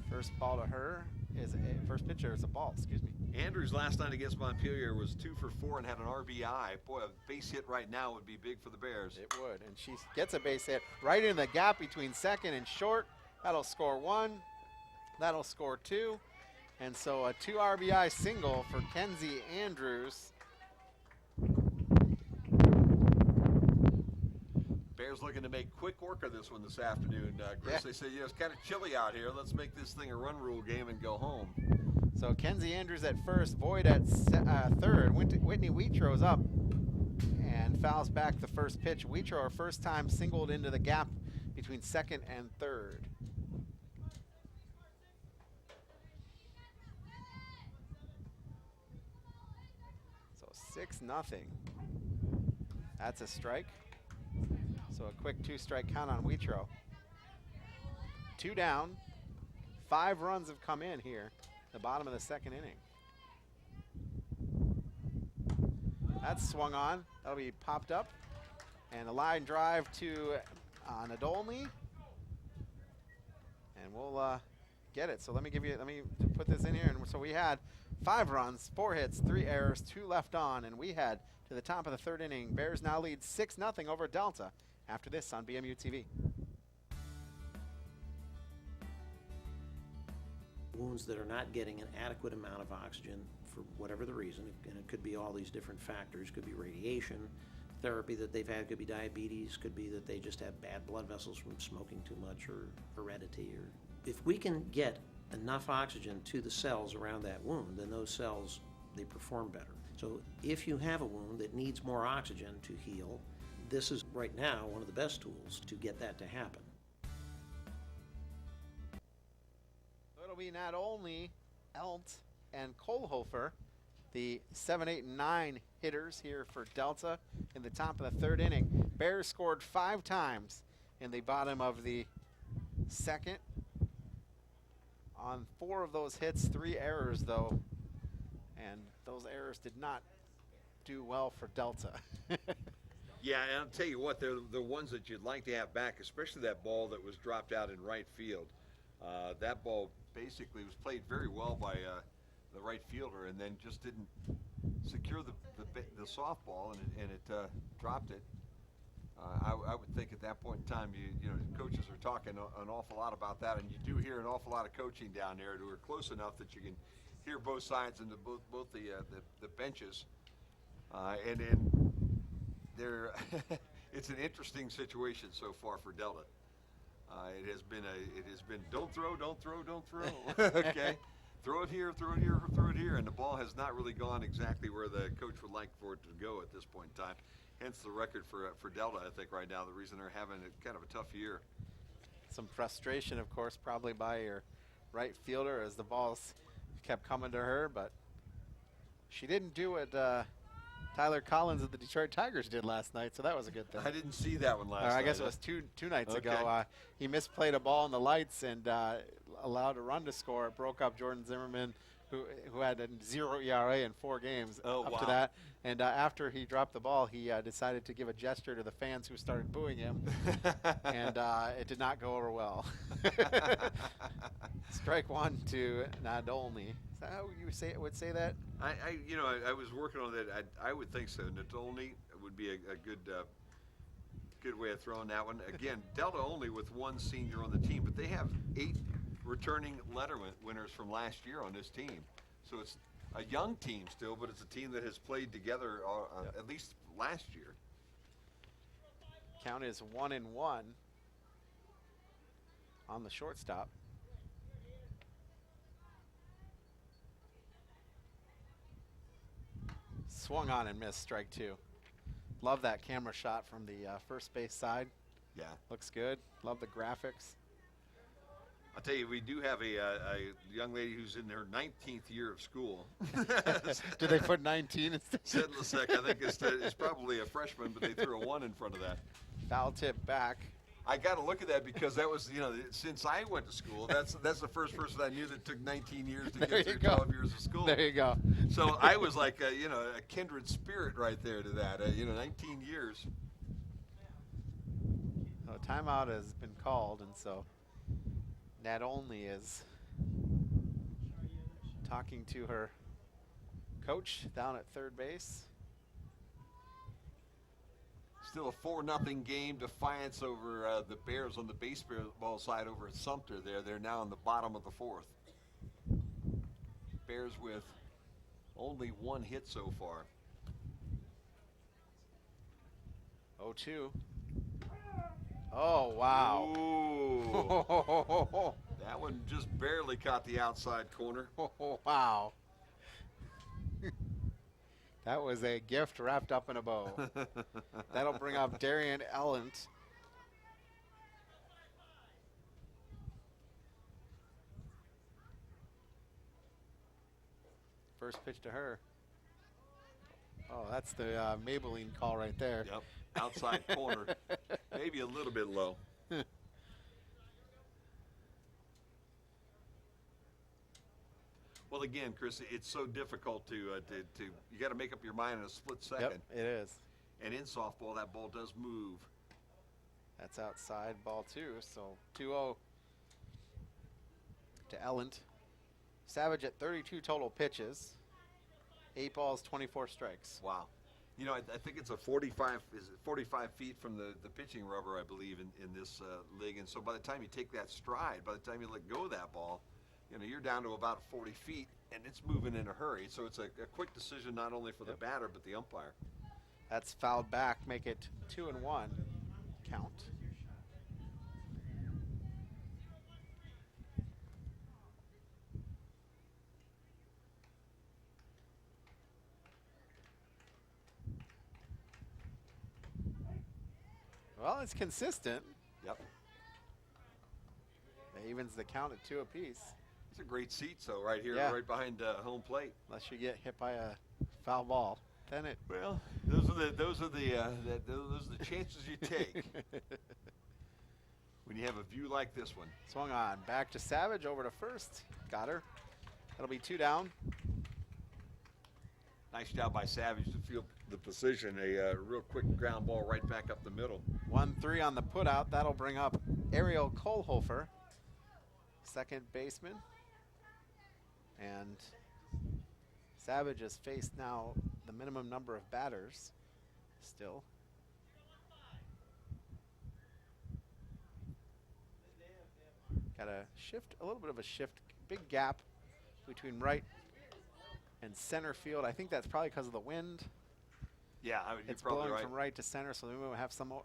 Speaker 1: First ball to her is first pitcher is a ball, excuse me.
Speaker 2: Andrews last night against Montpelier was 2 for 4 and had an RBI. Boy, a base hit right now would be big for the Bears.
Speaker 1: It would, and she gets a base hit right in the gap between second and short. That'll score one. That'll score two. And so a 2 RBI single for Kenzie Andrews.
Speaker 2: Bears looking to make quick work of this one this afternoon, Chris. They said, you know, it's kind of chilly out here. Let's make this thing a run rule game and go home.
Speaker 1: So Kenzie Andrews at first, Voigt at third. Whitney Wheatrow's up and fouls back the first pitch. Wheatrow, her first time singled into the gap between second and third. So 6-0. That's a strike. So a quick 2-strike count on Wheatrow. 2 down. 5 runs have come in here. The bottom of the second inning. That's swung on. That'll be popped up. And a line drive to Nadolny. And we'll get it. So let me put this in here. And so we had 5 runs, 4 hits, 3 errors, 2 left on, and we had to the top of the third inning. Bears now lead 6-0 over Delta after this on BMU TV.
Speaker 11: Wounds that are not getting an adequate amount of oxygen for whatever the reason, and it could be all these different factors, could be radiation, therapy that they've had, could be diabetes, could be that they just have bad blood vessels from smoking too much or heredity. Or if we can get enough oxygen to the cells around that wound, then those cells, they perform better. So if you have a wound that needs more oxygen to heal, This is right now one of the best tools to get that to happen.
Speaker 1: So it'll be not only Elt and Kohlhofer, the 7, 8, and 9 hitters here for Delta in the top of the third inning. Bears scored 5 times in the bottom of the second. On 4 of those hits, 3 errors though, and those errors did not do well for Delta.
Speaker 5: Yeah, and I'll tell you what, they're the ones that you'd like to have back, especially that ball that was dropped out in right field. That ball basically was played very well by the right fielder, and then just didn't secure the softball, and it dropped it. I would think at that point in time, you know, coaches are talking an awful lot about that, and you do hear an awful lot of coaching down there who are close enough that you can hear both sides and both the benches, and then there, it's an interesting situation so far for Delta. It has been don't throw, okay. Throw it here, and the ball has not really gone exactly where the coach would like for it to go at this point in time. Hence the record for Delta, I think, right now, the reason they're having kind of a tough year.
Speaker 1: Some frustration, of course, probably by your right fielder as the balls kept coming to her, but she didn't do what Tyler Collins of the Detroit Tigers did last night, so that was a good thing.
Speaker 5: I didn't see that one last night.
Speaker 1: I guess it was two nights
Speaker 5: Okay.
Speaker 1: ago. He misplayed a ball in the lights and allowed a run to score. It broke up Jordan Zimmerman, who had a 0 ERA in 4 games up to that. And after he dropped the ball, he decided to give a gesture to the fans who started booing him, and it did not go over well. Strike 1 to Nadolny. Is that how you would say that?
Speaker 5: I was working on that. I would think so. Nadolny would be a good way of throwing that one. Again, Delta only with 1 senior on the team, but they have 8 returning Letterman winners from last year on this team. So it's a young team still, but it's a team that has played together at least last year.
Speaker 1: Count is 1-1 on the shortstop. Swung on and missed, strike 2. Love that camera shot from the first base side.
Speaker 5: Yeah.
Speaker 1: Looks good. Love the graphics.
Speaker 5: I'll tell you, we do have a young lady who's in her 19th year of school.
Speaker 1: Did they put 19 instead?
Speaker 5: Sedlicek, I think, is probably a freshman, but they threw a 1 in front of that.
Speaker 1: Foul tip back.
Speaker 5: I got to look at that because that was, since I went to school, that's the first person I knew that took 19 years to get through 12 years of school.
Speaker 1: There you go.
Speaker 5: So I was like, a kindred spirit right there to that. 19 years.
Speaker 1: So timeout has been called, and so Nadolny is talking to her coach down at third base.
Speaker 5: Still a 4-0 game defiance over the Bears on the baseball side over at Sumter there. They're now in the bottom of the 4th. Bears with only 1 hit so far.
Speaker 1: 0-2. Oh, wow.
Speaker 5: Ooh. That one just barely caught the outside corner.
Speaker 1: Oh, wow. That was a gift wrapped up in a bow. That'll bring up Darian Ellant. First pitch to her. Oh, that's the Maybelline call right there.
Speaker 5: Yep, outside corner. Maybe a little bit low. Well, again, Chris, it's so difficult to you got to make up your mind in a split second.
Speaker 1: Yep, it is.
Speaker 5: And in softball, that ball does move.
Speaker 1: That's outside ball 2, so 2-0 to Ellant. Savage at 32 total pitches. 8 balls, 24 strikes.
Speaker 5: Wow. I think it's a 45 feet from the pitching rubber, I believe, in this league. And so by the time you take that stride, by the time you let go of that ball, you're down to about 40 feet, and it's moving in a hurry. So it's a quick decision not only for the batter, but the umpire.
Speaker 1: That's fouled back, make it 2-1 count. Well, it's consistent.
Speaker 2: Yep.
Speaker 1: That evens the count at 2 apiece.
Speaker 2: It's a great seat, so right here,
Speaker 1: Yeah.
Speaker 2: right behind home plate.
Speaker 1: Unless you get hit by a foul ball, then it.
Speaker 2: Well, those are the chances you take when you have a view like this one.
Speaker 1: Swung on. Back to Savage, over to first. Got her. That'll be 2 down.
Speaker 2: Nice job by Savage to field the position. A real quick ground ball right back up the middle.
Speaker 1: 1-3 on the putout. That'll bring up Ariel Kohlhofer, second baseman. And Savage has faced now the minimum number of batters still. Got a shift, a little bit of a shift, big gap between right and center field. I think that's probably because of the wind.
Speaker 2: Yeah, you're
Speaker 1: It's
Speaker 2: probably
Speaker 1: blowing
Speaker 2: right.
Speaker 1: from right to center, so we will have someone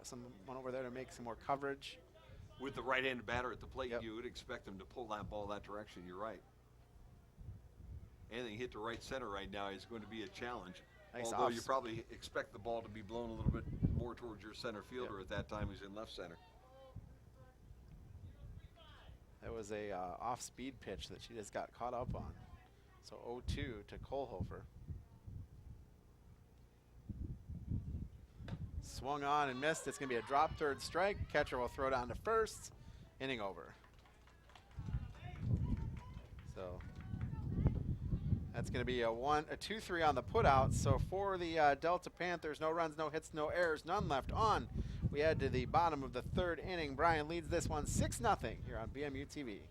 Speaker 1: over there to make some more coverage.
Speaker 2: With the right-handed batter at the plate,
Speaker 1: Yep.
Speaker 2: you would expect him to pull that ball that direction. You're right. Anything hit to right center right now is going to be a challenge.
Speaker 1: Nice
Speaker 2: Although you
Speaker 1: offs-
Speaker 2: probably expect the ball to be blown a little bit more towards your center fielder at that time who's in left center.
Speaker 1: That was a off-speed pitch that she just got caught up on. So 0-2 to Kohlhofer. Swung on and missed. It's going to be a drop third strike. Catcher will throw down to first. Inning over. So that's going to be a 2-3 on the putout. So for the Delta Panthers, no runs, no hits, no errors, none left on. We head to the bottom of the 3rd inning. Brian leads this one 6-0 here on BMU TV.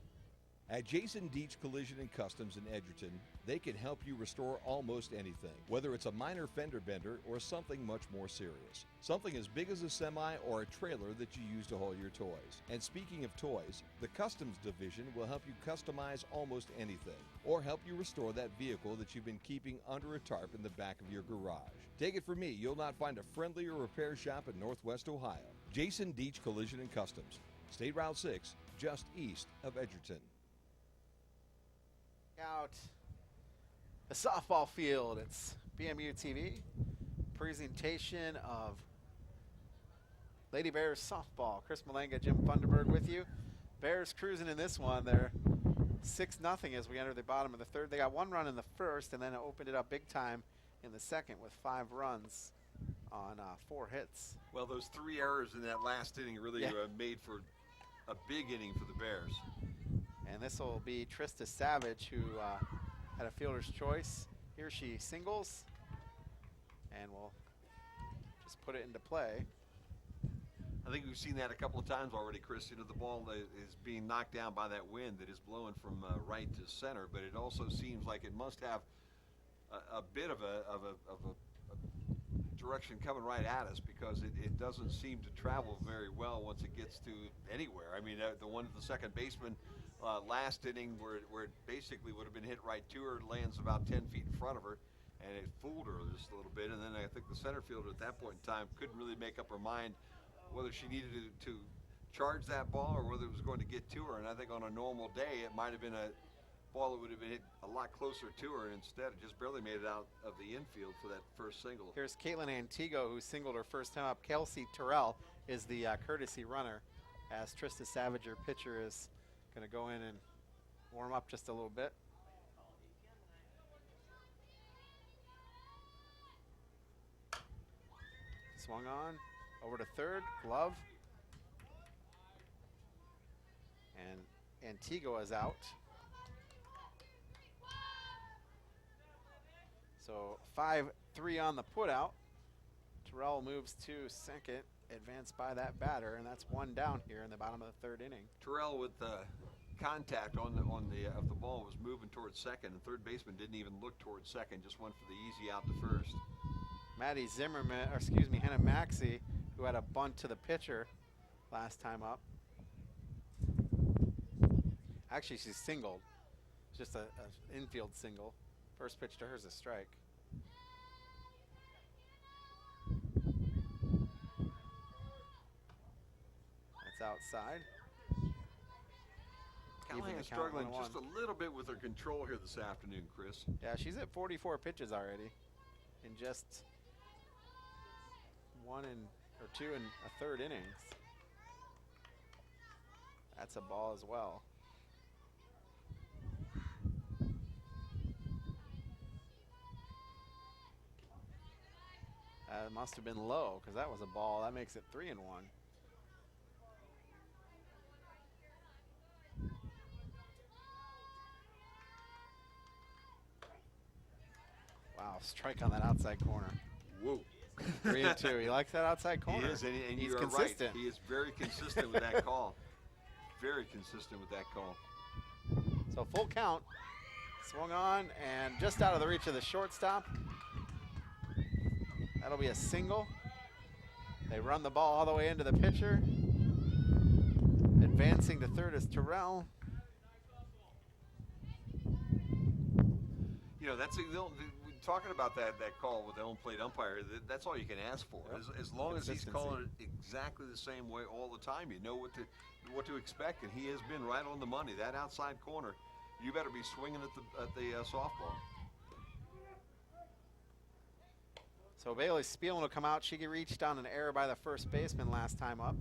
Speaker 5: At Jason Deach Collision and Customs in Edgerton, they can help you restore almost anything, whether it's a minor fender bender or something much more serious. Something as big as a semi or a trailer that you use to haul your toys. And speaking of toys, the Customs division will help you customize almost anything, or help you restore that vehicle that you've been keeping under a tarp in the back of your garage. Take it from me, you'll not find a friendlier repair shop in Northwest Ohio. Jason Deach Collision and Customs, State Route 6, just east of Edgerton.
Speaker 1: Out the softball field. It's BMU TV. Presentation of Lady Bears softball. Chris Malenga, Jim Funderburg with you. Bears cruising in this one. They're 6-0 as we enter the bottom of the 3rd. They got 1 run in the 1st and then opened it up big time in the 2nd with 5 runs on 4 hits.
Speaker 2: Well, those 3 errors in that last inning really made for a big inning for the Bears.
Speaker 1: And this will be Trista Savage, who had a fielder's choice. Here she singles, and we'll just put it into play.
Speaker 2: I think we've seen that a couple of times already, Chris. You know, the ball is being knocked down by that wind that is blowing from right to center, but it also seems like it must have a bit of a direction coming right at us, because it doesn't seem to travel very well once it gets to anywhere. I mean, the one at the second baseman last inning where it basically would have been hit right to her, lands about 10 feet in front of her, and it fooled her just a little bit. And then I think the center fielder at that point in time couldn't really make up her mind whether she needed to charge that ball or whether it was going to get to her. And I think on a normal day it might have been a ball that would have been hit a lot closer to her, and instead it just barely made it out of the infield for that first single.
Speaker 1: Here's Caitlin Antigo, who singled her first time up. Kelsey Terrell is the courtesy runner, as Trista Savage, her pitcher, is going to go in and warm up just a little bit. Swung on, over to third, glove. And Antigua is out. So 5-3 on the putout. Terrell moves to second, advanced by that batter, and that's 1 down here in the bottom of the 3rd inning.
Speaker 2: Terrell with contact on the ball was moving towards second, and third baseman didn't even look towards second, just went for the easy out to first.
Speaker 1: Maddie Zimmerman, or excuse me, Hannah Maxey, who had a bunt to the pitcher last time up. Actually, she's singled. It's just a infield single. First pitch to her is a strike. That's outside.
Speaker 2: Callahan's struggling just a little bit with her control here this afternoon, Chris.
Speaker 1: Yeah, she's at 44 pitches already in just 1 or 2 1/3 innings. That's a ball as well. It must have been low because that was a ball. That makes it 3-1. Wow, strike on that outside corner.
Speaker 2: Whoa.
Speaker 1: 3-2. He likes that outside corner.
Speaker 2: He is, and
Speaker 1: he's
Speaker 2: you're
Speaker 1: consistent.
Speaker 2: right. He is very consistent with that call. Very consistent with that call.
Speaker 1: So full count. Swung on and just out of the reach of the shortstop. That'll be a single. They run the ball all the way into the pitcher. Advancing to third is Terrell.
Speaker 2: You know, that's talking about that call with the home plate umpire. That's all you can ask for.
Speaker 1: Yep.
Speaker 2: As long as he's calling it exactly the same way all the time, you know what to expect, and he has been right on the money. That outside corner, you better be swinging at the softball.
Speaker 1: So Bailey Spielman will come out. She reached on an error by the first baseman last time up.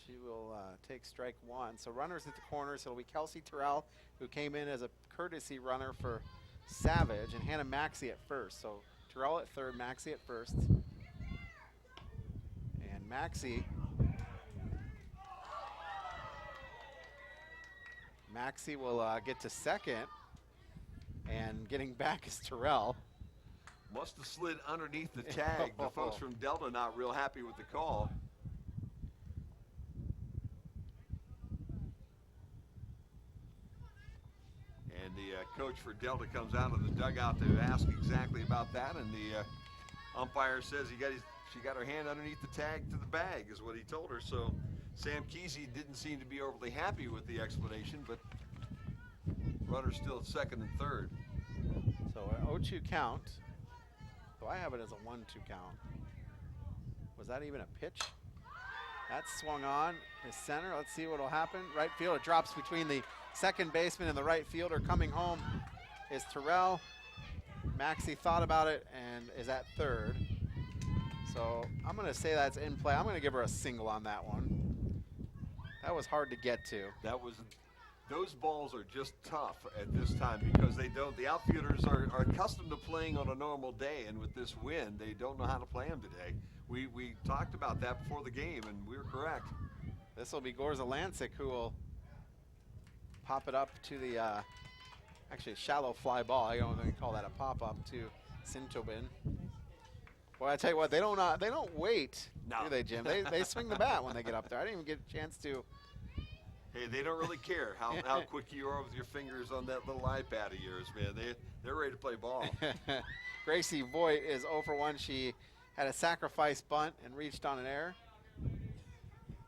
Speaker 1: She will take strike 1. So runners at the corners. It'll be Kelsey Terrell, who came in as a courtesy runner for Savage, and Hannah Maxey at first. So Terrell at third, Maxey at first. And Maxey will get to second. And getting back is Terrell.
Speaker 2: Must have slid underneath the tag. The folks from Delta not real happy with the call. And the coach for Delta comes out of the dugout to ask exactly about that, and the umpire says she got her hand underneath the tag to the bag, is what he told her. So Sam Kesey didn't seem to be overly happy with the explanation, but runner's still at second and third.
Speaker 1: So an 0-2 count. So I have it as a 1-2 count. Was that even a pitch? That's swung on to center. Let's see what will happen. Right field, it drops between the second baseman and the right fielder. Coming home is Terrell. Maxey thought about it and is at third. So I'm going to say that's in play. I'm going to give her a single on that one. That was hard to get to.
Speaker 2: Those balls are just tough at this time because the outfielders are accustomed to playing on a normal day, and with this wind, they don't know how to play them today. We talked about that before the game, and we were correct.
Speaker 1: This will be Gorza Lancic who will pop it up to the, actually a shallow fly ball. I don't think call that a pop-up to Sintobin. Boy, I tell you what, they don't wait, do they, Jim? They swing the bat when they get up there. I didn't even get a chance to.
Speaker 2: Hey, they don't really care how quick you are with your fingers on that little iPad of yours, man. They're ready to play ball.
Speaker 1: Gracie Voigt is 0 for 1. She had a sacrifice bunt and reached on an error.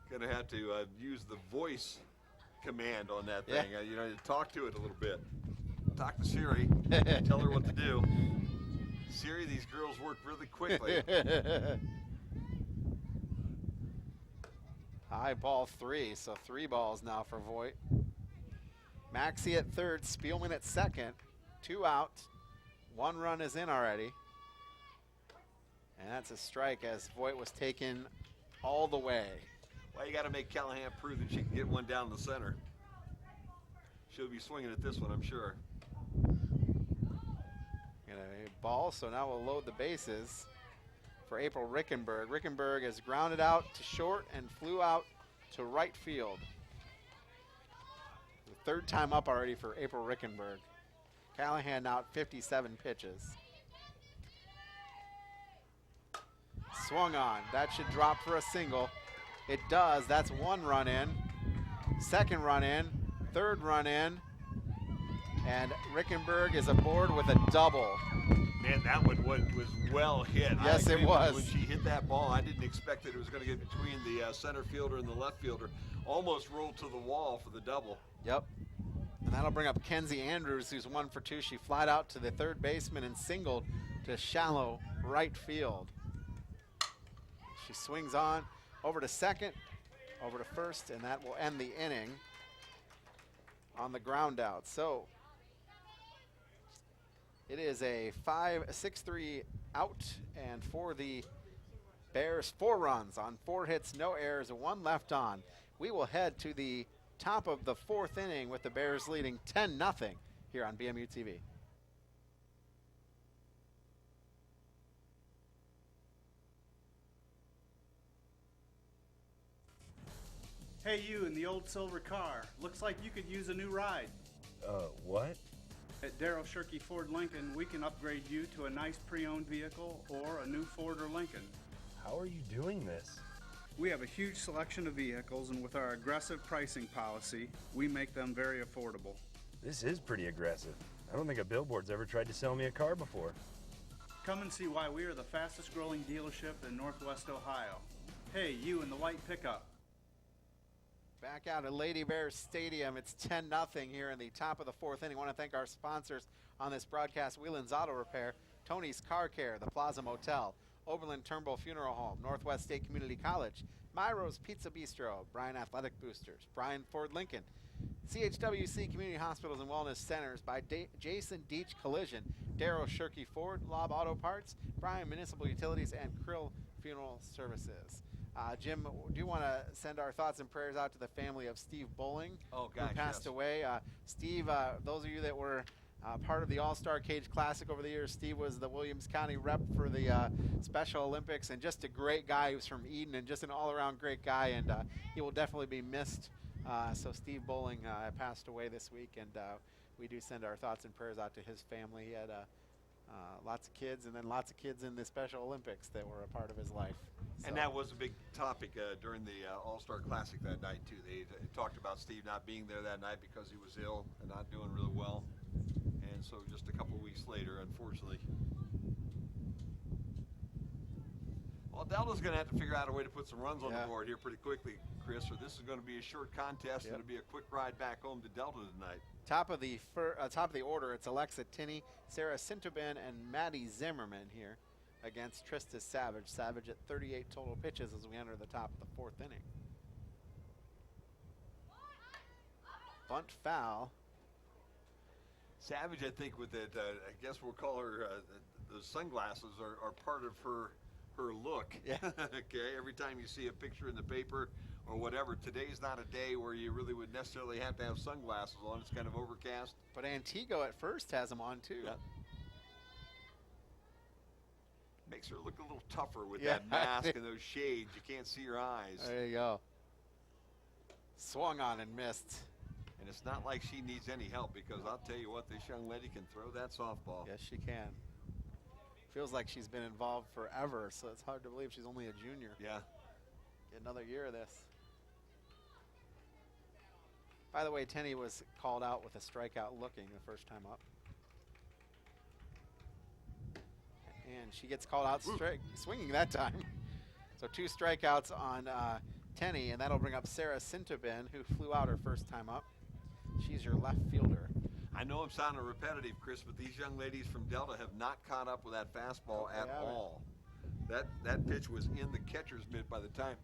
Speaker 2: Gonna have to use the voice command on that thing.
Speaker 1: Yeah.
Speaker 2: Talk to it a little bit. Talk to Siri. Tell her what to do. Siri, these girls work really quickly.
Speaker 1: High ball 3, so 3 balls now for Voigt. Maxey at third, Spielman at second. 2 out. 1 run is in already. And that's a strike as Voigt was taken all the way.
Speaker 2: Well, you got to make Callahan prove that she can get one down the center. She'll be swinging at this one, I'm sure.
Speaker 1: Got a ball, so now we'll load the bases for April Rickenberg. Rickenberg is grounded out to short and flew out to right field. The 3rd time up already for April Rickenberg. Callahan out 57 pitches. Swung on. That should drop for a single. It does. That's 1 run in. 2nd run in. 3rd run in. And Rickenberg is aboard with a double.
Speaker 2: Man, that one was well hit.
Speaker 1: Yes, it was.
Speaker 2: When she hit that ball, I didn't expect that it was going to get between the center fielder and the left fielder. Almost rolled to the wall for the double.
Speaker 1: Yep. And that'll bring up Kenzie Andrews, who's 1 for 2. She flied out to the 3rd baseman and singled to shallow right field. She swings on over to second, over to first, and that will end the inning on the ground out. So it is a 6-3 out, and for the Bears 4 runs on 4 hits, no errors, 1 left on. We will head to the top of the 4th inning with the Bears leading 10-0 here on BMU TV.
Speaker 12: Hey, you in the old silver car. Looks like you could use a new ride.
Speaker 13: What?
Speaker 12: At Darrow Shirky Ford Lincoln, we can upgrade you to a nice pre-owned vehicle or a new Ford or Lincoln.
Speaker 13: How are you doing this?
Speaker 12: We have a huge selection of vehicles, and with our aggressive pricing policy, we make them very affordable.
Speaker 13: This is pretty aggressive. I don't think a billboard's ever tried to sell me a car before.
Speaker 12: Come and see why we are the fastest growing dealership in Northwest Ohio. Hey, you in the white pickup.
Speaker 1: Back out at Lady Bears Stadium, it's 10-0 here in the top of the 4th inning. I want to thank our sponsors on this broadcast: Whelan's Auto Repair, Tony's Car Care, the Plaza Motel, Oberlin Turnbull Funeral Home, Northwest State Community College, Myro's Pizza Bistro, Bryan Athletic Boosters, Bryan Ford Lincoln, CHWC Community Hospitals and Wellness Centers, by Jason Deach Collision, Darrow Shirky Ford, Lob Auto Parts, Bryan Municipal Utilities, and Krill Funeral Services. Jim, do you want to send our thoughts and prayers out to the family of Steve Bowling,
Speaker 2: Oh, gosh,
Speaker 1: who passed
Speaker 2: yes.
Speaker 1: away? Steve, those of you that were part of the All-Star Cage Classic over the years, Steve was the Williams County rep for the Special Olympics, and just a great guy. He was from Eden and just an all-around great guy, and he will definitely be missed. So Steve Bowling passed away this week, and we do send our thoughts and prayers out to his family. He had lots of kids, and then lots of kids in the Special Olympics that were a part of his life.
Speaker 2: And that was a big topic during the All-Star Classic that night, too. They talked about Steve not being there that night because he was ill and not doing really well. And so just a couple weeks later, unfortunately. Well, Delta's going to have to figure out a way to put some runs on the board here pretty quickly, Chris, or this is going to be a short contest, and it'll be a quick ride back home to Delta tonight.
Speaker 1: Top of the order, it's Alexa Tinney, Sarah Sintoben, and Maddie Zimmerman here against Trista Savage. Savage at 38 total pitches as we enter the top of the 4th inning. Bunt foul.
Speaker 2: Savage, I think, with it, I guess we'll call her, the sunglasses are part of her look.
Speaker 1: Yeah.
Speaker 2: Okay, every time you see a picture in the paper or whatever, today's not a day where you really would necessarily have to have sunglasses on. It's kind of overcast.
Speaker 1: But Antigo at first has them on, too.
Speaker 2: Yeah. Makes her look a little tougher with that mask and those shades. You can't see her eyes.
Speaker 1: There you go. Swung on and missed.
Speaker 2: And it's not like she needs any help, because I'll tell you what, this young lady can throw that softball.
Speaker 1: Yes, she can. Feels like she's been involved forever, so it's hard to believe she's only a junior.
Speaker 2: Yeah.
Speaker 1: Get another year of this. By the way, Tenney was called out with a strikeout looking the first time up. And she gets called out swinging that time. So 2 strikeouts on Tenney, and that'll bring up Sarah Sintoben, who flew out her first time up. She's your left fielder.
Speaker 2: I know I'm sounding repetitive, Chris, but these young ladies from Delta have not caught up with that fastball at all. That pitch was in the catcher's mitt by the time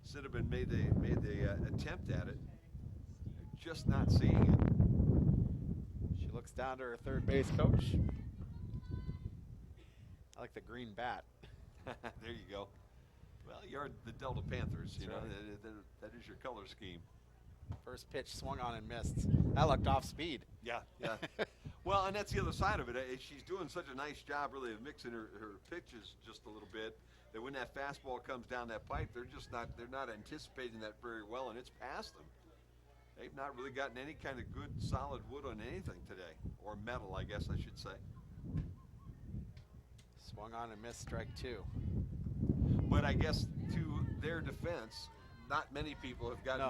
Speaker 2: Sintoben made the attempt at it. They're just not seeing it.
Speaker 1: She looks down to her third base coach. I like the green bat.
Speaker 2: There you go. Well, you're the Delta Panthers, you know. That is your color scheme.
Speaker 1: First pitch swung on and missed. That looked off speed.
Speaker 2: Yeah. Well, and that's the other side of it. She's doing such a nice job, really, of mixing her pitches just a little bit, that when that fastball comes down that pipe, they're not anticipating that very well, and it's past them. They've not really gotten any kind of good solid wood on anything today, or metal, I guess I should say.
Speaker 1: Swung on and missed, strike 2.
Speaker 2: But I guess to their defense, not many people have gotten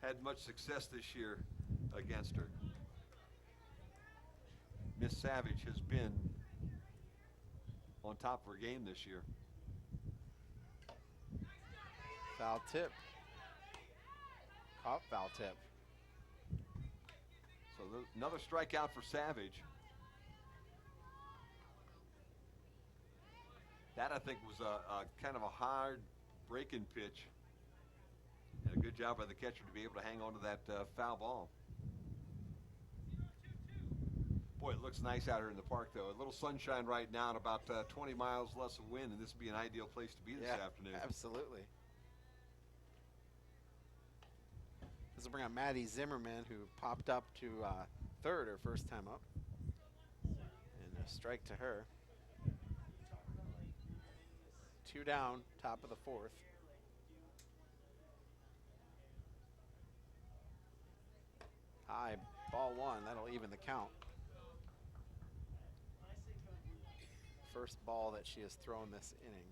Speaker 2: had much success this year against her. Miss Savage has been on top of her game this year.
Speaker 1: Foul tip. Caught foul tip.
Speaker 2: So another strikeout for Savage. That, I think, was a kind of a hard breaking pitch. And a good job by the catcher to be able to hang on to that foul ball. Boy, it looks nice out here in the park, though. A little sunshine right now and about 20 miles less of wind, and this would be an ideal place to be this afternoon.
Speaker 1: Absolutely. This will bring on Maddie Zimmerman, who popped up to third her first time up. And a strike to her. 2 down, top of the 4th. High, ball 1, that'll even the count. First ball that she has thrown this inning.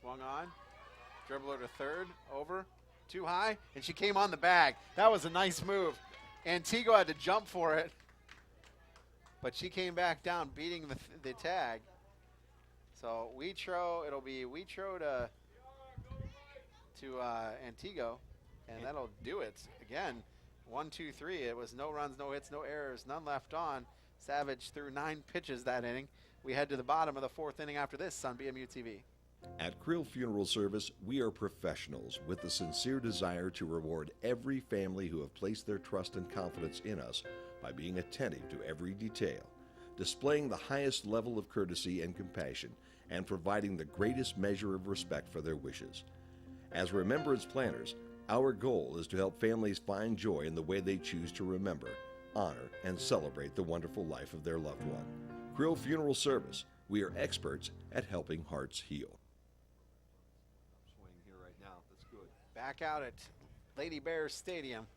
Speaker 1: Swung on, dribbler to third, over, too high, and she came on the bag. That was a nice move. Antigua had to jump for it, but she came back down, beating the tag. So Witro, it'll be Witro to Antigo, and that'll do it. Again, 1, 2, 3. It was no runs, no hits, no errors, none left on. Savage threw 9 pitches that inning. We head to the bottom of the 4th inning after this on BMU TV.
Speaker 5: At Krill Funeral Service, we are professionals with the sincere desire to reward every family who have placed their trust and confidence in us by being attentive to every detail, displaying the highest level of courtesy and compassion, and providing the greatest measure of respect for their wishes. As remembrance planners, our goal is to help families find joy in the way they choose to remember, honor, and celebrate the wonderful life of their loved one. Krill Funeral Service, we are experts at helping hearts heal.
Speaker 2: Swing here right now. That's good.
Speaker 1: Back out at Lady Bears Stadium.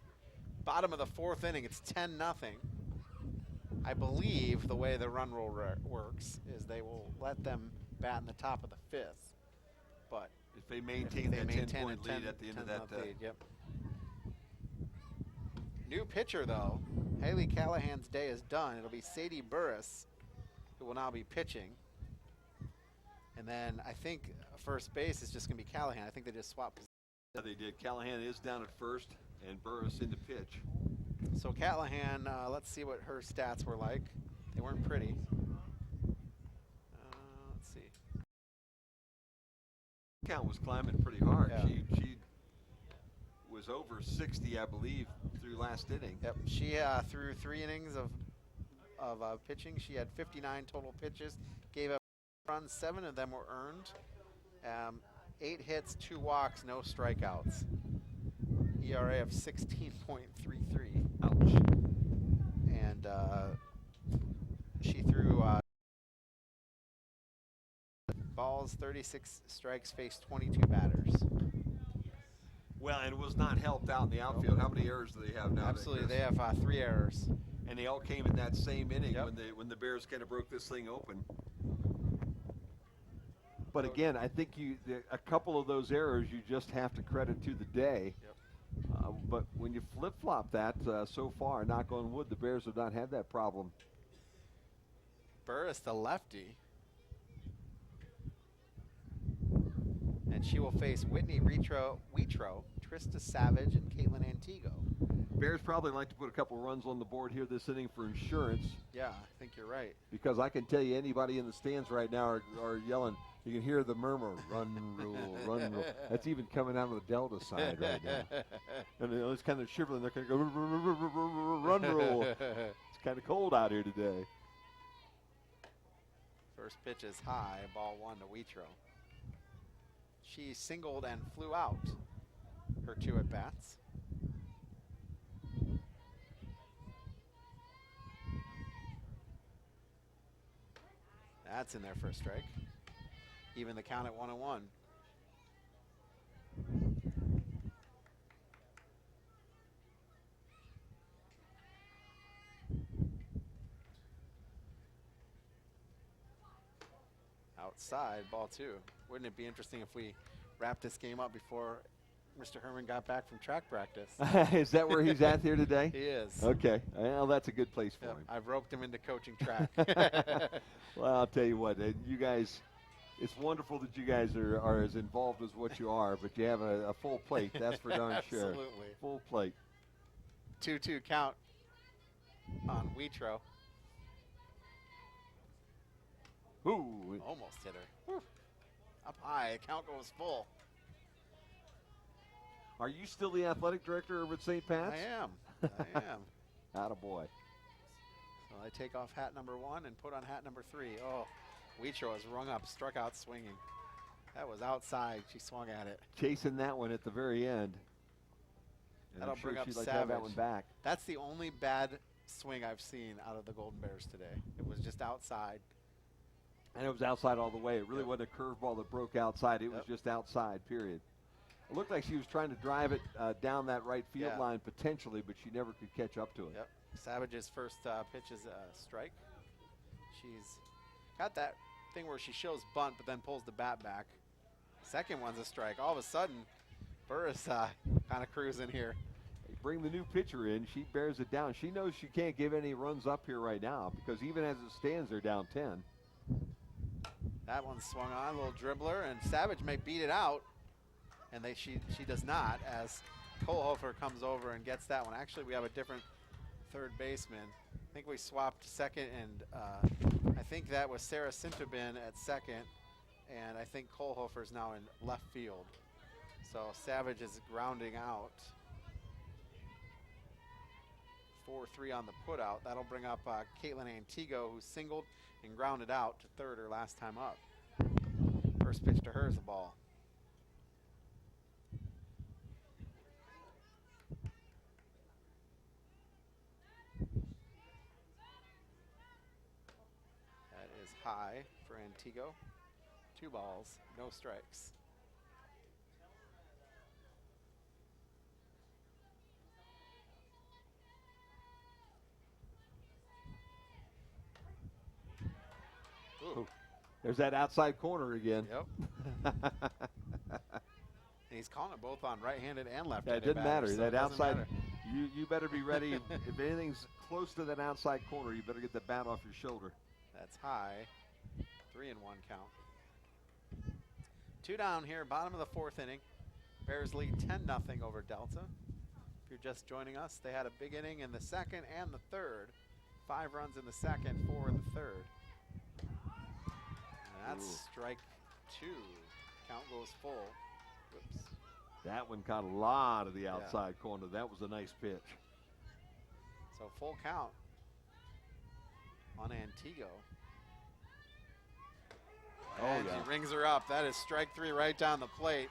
Speaker 1: Bottom of the 4th inning, it's 10-0. I believe the way the run rule works is they will let them bat in the top of the 5th. But
Speaker 2: if they maintain that 10-point lead at the end of that.
Speaker 1: Lead, yep. New pitcher, though. Haley Callahan's day is done. It'll be Sadie Burris, who will now be pitching. And then I think first base is just going to be Callahan. I think they just swapped.
Speaker 2: Yeah, they did. Callahan is down at first, and Burris into pitch.
Speaker 1: So Callahan, let's see what her stats were like. They weren't pretty. Let's see.
Speaker 2: Count was climbing pretty hard.
Speaker 1: Yeah.
Speaker 2: She was over 60, I believe, through last inning.
Speaker 1: Yep. She threw 3 innings of pitching. She had 59 total pitches. Gave up runs. 7 of them were earned. 8 hits, 2 walks, no strikeouts. ERA of 16.33.
Speaker 2: Ouch.
Speaker 1: And she threw balls, 36 strikes, faced 22 batters.
Speaker 2: Well, and was not helped out in the outfield. How many errors do they have now?
Speaker 1: Absolutely, they have 3 errors.
Speaker 2: And they all came in that same inning.
Speaker 1: Yep.
Speaker 2: when the Bears kind of broke this thing open. But again, I think a couple of those errors you just have to credit to the day.
Speaker 1: Yep.
Speaker 2: But when you flip-flop that so far, knock on wood, the Bears have not had that problem.
Speaker 1: Burris, the lefty. And she will face Whitney Witro, Trista Savage, and Caitlin Antigo.
Speaker 2: Bears probably like to put a couple runs on the board here this inning for insurance.
Speaker 1: Yeah, I think you're right.
Speaker 2: Because I can tell you anybody in the stands right now are yelling. You can hear the murmur, run rule, run rule. That's even coming out of the Delta side right now. And it's kind of shivering. They're going to go, run rule. It's kind of cold out here today.
Speaker 1: First pitch is high, ball 1 to Witro. She singled and flew out her 2 at-bats. That's in there for a strike. Even the count at 1-1. Outside, ball 2. Wouldn't it be interesting if we wrapped this game up before Mr. Herman got back from track practice?
Speaker 2: Is that where he's at here today?
Speaker 1: He is.
Speaker 2: Okay. Well, that's a good place for him.
Speaker 1: I've roped him into coaching track.
Speaker 2: Well, I'll tell you what, you guys, it's wonderful that you guys are as involved as what you are, but you have a full plate, that's for darn sure.
Speaker 1: Absolutely.
Speaker 2: Full plate.
Speaker 1: 2-2 count on Witro.
Speaker 2: Ooh.
Speaker 1: Almost hit her. Whew. up high. Count goes full.
Speaker 2: Are you still the athletic director over at St. Pat's?
Speaker 1: I am. I am.
Speaker 2: Attaboy.
Speaker 1: So I take off hat number 1 and put on hat number 3. Oh, Weicho has rung up, struck out swinging. That was outside. She swung at it.
Speaker 2: Chasing that one at the very end. And
Speaker 1: That'll
Speaker 2: I'm sure
Speaker 1: bring up
Speaker 2: she'd like
Speaker 1: Savage.
Speaker 2: to have that one back.
Speaker 1: That's the only bad swing I've seen out of the Golden Bears today. It was just outside.
Speaker 2: And it was outside all the way. It really wasn't a curveball that broke outside. It was just outside, period. It looked like she was trying to drive it down that right field line potentially, but she never could catch up to it.
Speaker 1: Yep. Savage's first pitch is a strike. She's got that thing where she shows bunt but then pulls the bat back. Second one's a strike. All of a sudden, Burris kind of cruising here.
Speaker 2: They bring the new pitcher in. She bears it down. She knows she can't give any runs up here right now because even as it stands, they're down 10.
Speaker 1: That one swung on, a little dribbler, and Savage may beat it out. And she does not, as Kohlhofer comes over and gets that one. Actually, we have a different third baseman. I think we swapped second, and I think that was Sarah Sintobin at second, and I think Kohlhofer's now in left field. So Savage is grounding out. 4-3 on the putout. That'll bring up Caitlin Antigo, who singled and grounded out to third her last time up. First pitch to her is a ball. High for Antigo. 2 balls, no strikes.
Speaker 2: Ooh. There's that outside corner again.
Speaker 1: Yep. And he's calling it both on right-handed and left-handed.
Speaker 2: Yeah, it doesn't matter.
Speaker 1: So
Speaker 2: that outside,
Speaker 1: matter.
Speaker 2: You better be ready. If anything's close to that outside corner, you better get the bat off your shoulder.
Speaker 1: That's high. 3-1 count. 2 down here, bottom of the 4th inning. Bears lead 10-0 over Delta. If you're just joining us, they had a big inning in the 2nd and the 3rd. 5 runs in the 2nd, 4 in the 3rd. And that's strike 2. Count goes full. Whoops.
Speaker 2: That one caught a lot of the outside corner. That was a nice pitch.
Speaker 1: So full count on Antigo. And she rings her up. That is strike 3 right down the plate.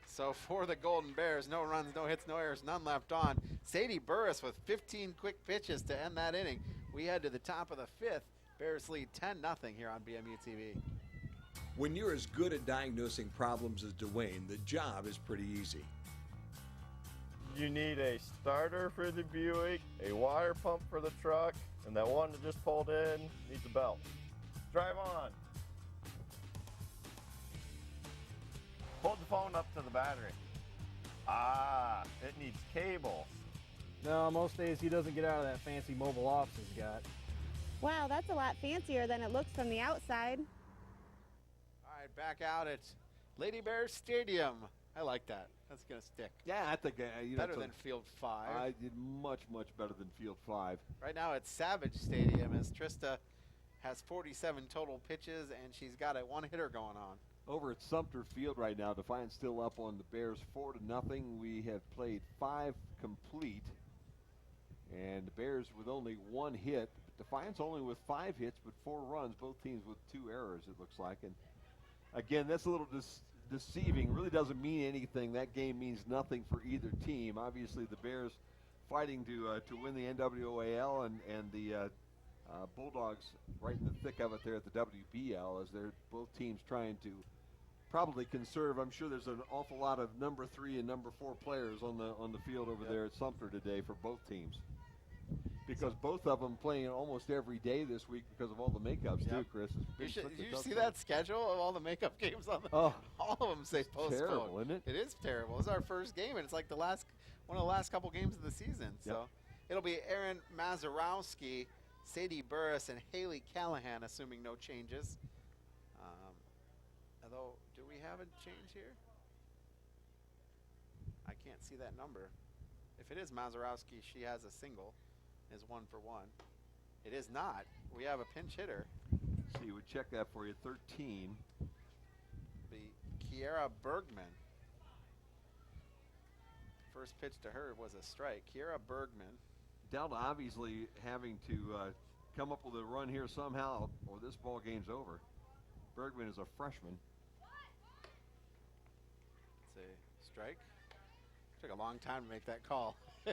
Speaker 1: So for the Golden Bears, no runs, no hits, no errors, none left on. Sadie Burris with 15 quick pitches to end that inning. We head to the top of the 5th. Bears lead 10-0 here on BMU TV.
Speaker 5: When you're as good at diagnosing problems as Dwayne, the job is pretty easy.
Speaker 14: You need a starter for the Buick, a water pump for the truck, and that one that just pulled in needs a belt. Drive on. Hold the phone up to the battery. Ah, it needs cables.
Speaker 15: No, most days he doesn't get out of that fancy mobile office he's got.
Speaker 16: Wow, that's a lot fancier than it looks from the outside.
Speaker 1: All right, back out at Lady Bears Stadium. I like that. That's going to stick.
Speaker 2: Yeah, I think
Speaker 1: better than Field 5.
Speaker 2: I did much better than Field 5.
Speaker 1: Right now it's Savage Stadium as Trista has 47 total pitches and she's got a 1-hitter going on.
Speaker 2: Over at Sumter Field right now, Defiance still up on the Bears 4-0. We have played 5 complete, and the Bears with only 1 hit. Defiance only with 5 hits, but 4 runs. Both teams with 2 errors, it looks like. And again, that's a little deceiving. Really doesn't mean anything. That game means nothing for either team. Obviously, the Bears fighting to win the NWAL, and the Bulldogs right in the thick of it there at the WBL, as they're both teams trying to probably conserve. I'm sure there's an awful lot of number 3 and number 4 players on the field over there at Sumter today for both teams, because both of them playing almost every day this week because of all the makeups too, Chris.
Speaker 1: Did you see that schedule of all the makeup games on the? All of them say postponed.
Speaker 2: Terrible, isn't it?
Speaker 1: It is terrible. It's our first game, and it's like one of the last couple games of the season. So it'll be Aaron Mazurowski, Sadie Burris, and Haley Callahan, assuming no changes. Although, do we have a change here? I can't see that number. If it is Mazurowski, she has a single, is 1 for 1. It is not. We have a pinch hitter.
Speaker 2: See, we check that for you. 13.
Speaker 1: Kiera Bergman. First pitch to her was a strike. Kiera Bergman.
Speaker 2: Delta obviously having to come up with a run here somehow, or this ball game's over. Bergman is a freshman.
Speaker 1: It's a strike. Took a long time to make that call. Tell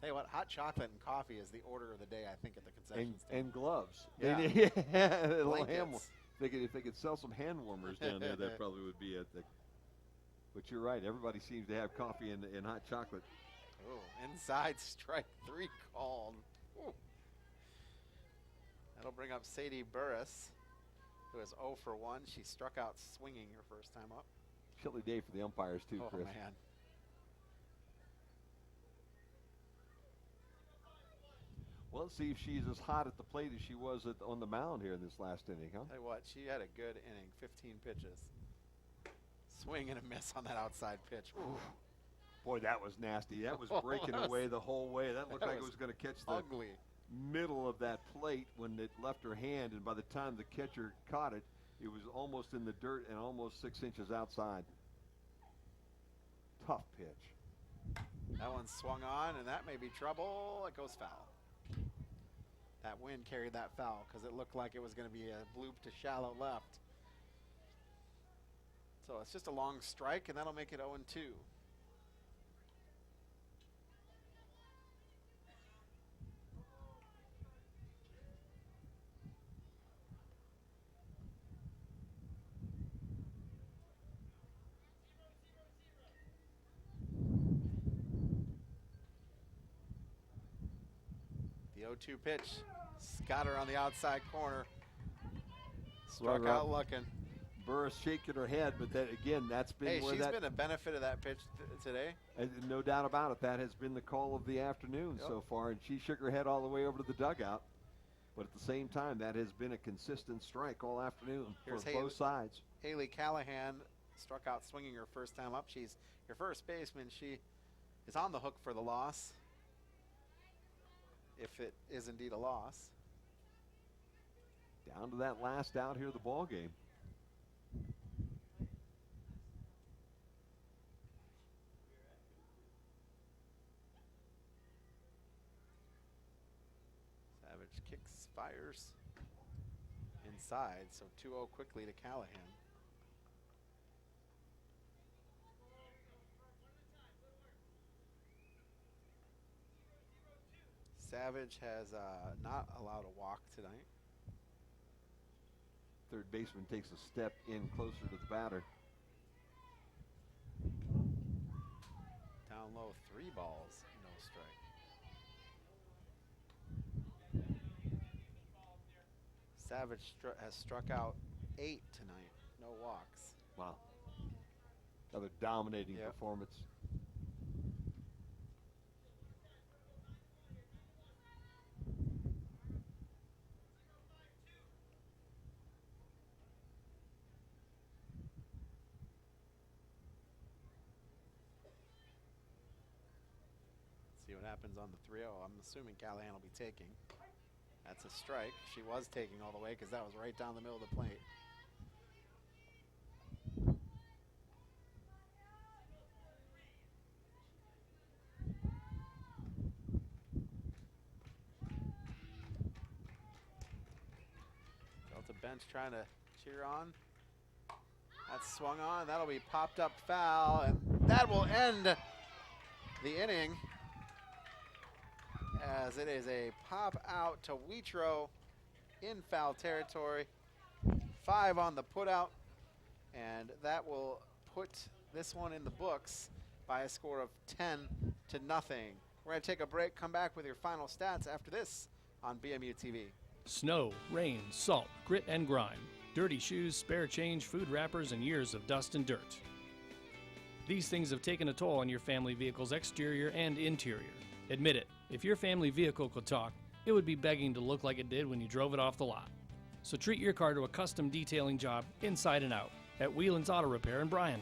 Speaker 1: you what, hot chocolate and coffee is the order of the day, I think, at the concession stand.
Speaker 2: And gloves.
Speaker 1: Yeah.
Speaker 2: If they could sell some hand warmers down there, that probably would be it. But you're right. Everybody seems to have coffee and hot chocolate.
Speaker 1: Oh, inside strike 3 called. Ooh. That'll bring up Sadie Burris, who is 0 for 1. She struck out swinging her first time up.
Speaker 2: Chilly day for the umpires, too, Chris.
Speaker 1: Oh, man.
Speaker 2: Well, let's see if she's as hot at the plate as she was on the mound here in this last inning, huh?
Speaker 1: Tell you what, she had a good inning, 15 pitches. Swing and a miss on that outside pitch. Ooh.
Speaker 2: Boy, that was nasty. That was breaking away the whole way. That looked like it was going to catch the middle of that plate when it left her hand, and by the time the catcher caught it, it was almost in the dirt and almost 6 inches outside. Tough pitch.
Speaker 1: That one swung on, and that may be trouble. It goes foul. That wind carried that foul because it looked like it was going to be a bloop to shallow left. So it's just a long strike, and that'll make it 0-2. The 0-2 pitch. Scotter on the outside corner. Struck out looking.
Speaker 2: Burris shaking her head, but that again, that's been where
Speaker 1: she's been a benefit of that pitch today.
Speaker 2: No doubt about it. That has been the call of the afternoon so far, and she shook her head all the way over to the dugout. But at the same time, that has been a consistent strike all afternoon for both sides.
Speaker 1: Haley Callahan struck out swinging her first time up. She's your first baseman. She is on the hook for the loss, if it is indeed a loss.
Speaker 2: Down to that last out here of the ball game.
Speaker 1: Savage kicks, fires inside, so 2-0 quickly to Callahan. Savage has not allowed a walk tonight.
Speaker 2: Third baseman takes a step in closer to the batter.
Speaker 1: Down low, 3 balls, no strike. Savage has struck out 8 tonight, no walks.
Speaker 2: Wow. Another dominating performance.
Speaker 1: See what happens on the 3-0. I'm assuming Callahan will be taking. That's a strike. She was taking all the way because that was right down the middle of the plate. Delta bench trying to cheer on. That's swung on. That'll be popped up foul, and that will end the inning, as it is a pop out to Wheatro in foul territory. 5 on the putout, and that will put this one in the books by a score of 10-0. We're going to take a break, come back with your final stats after this on BMU TV.
Speaker 3: Snow, rain, salt, grit and grime, dirty shoes, spare change, food wrappers, and years of dust and dirt. These things have taken a toll on your family vehicle's exterior and interior. Admit it, if your family vehicle could talk, it would be begging to look like it did when you drove it off the lot. So treat your car to a custom detailing job inside and out at Whelan's Auto Repair in Bryan.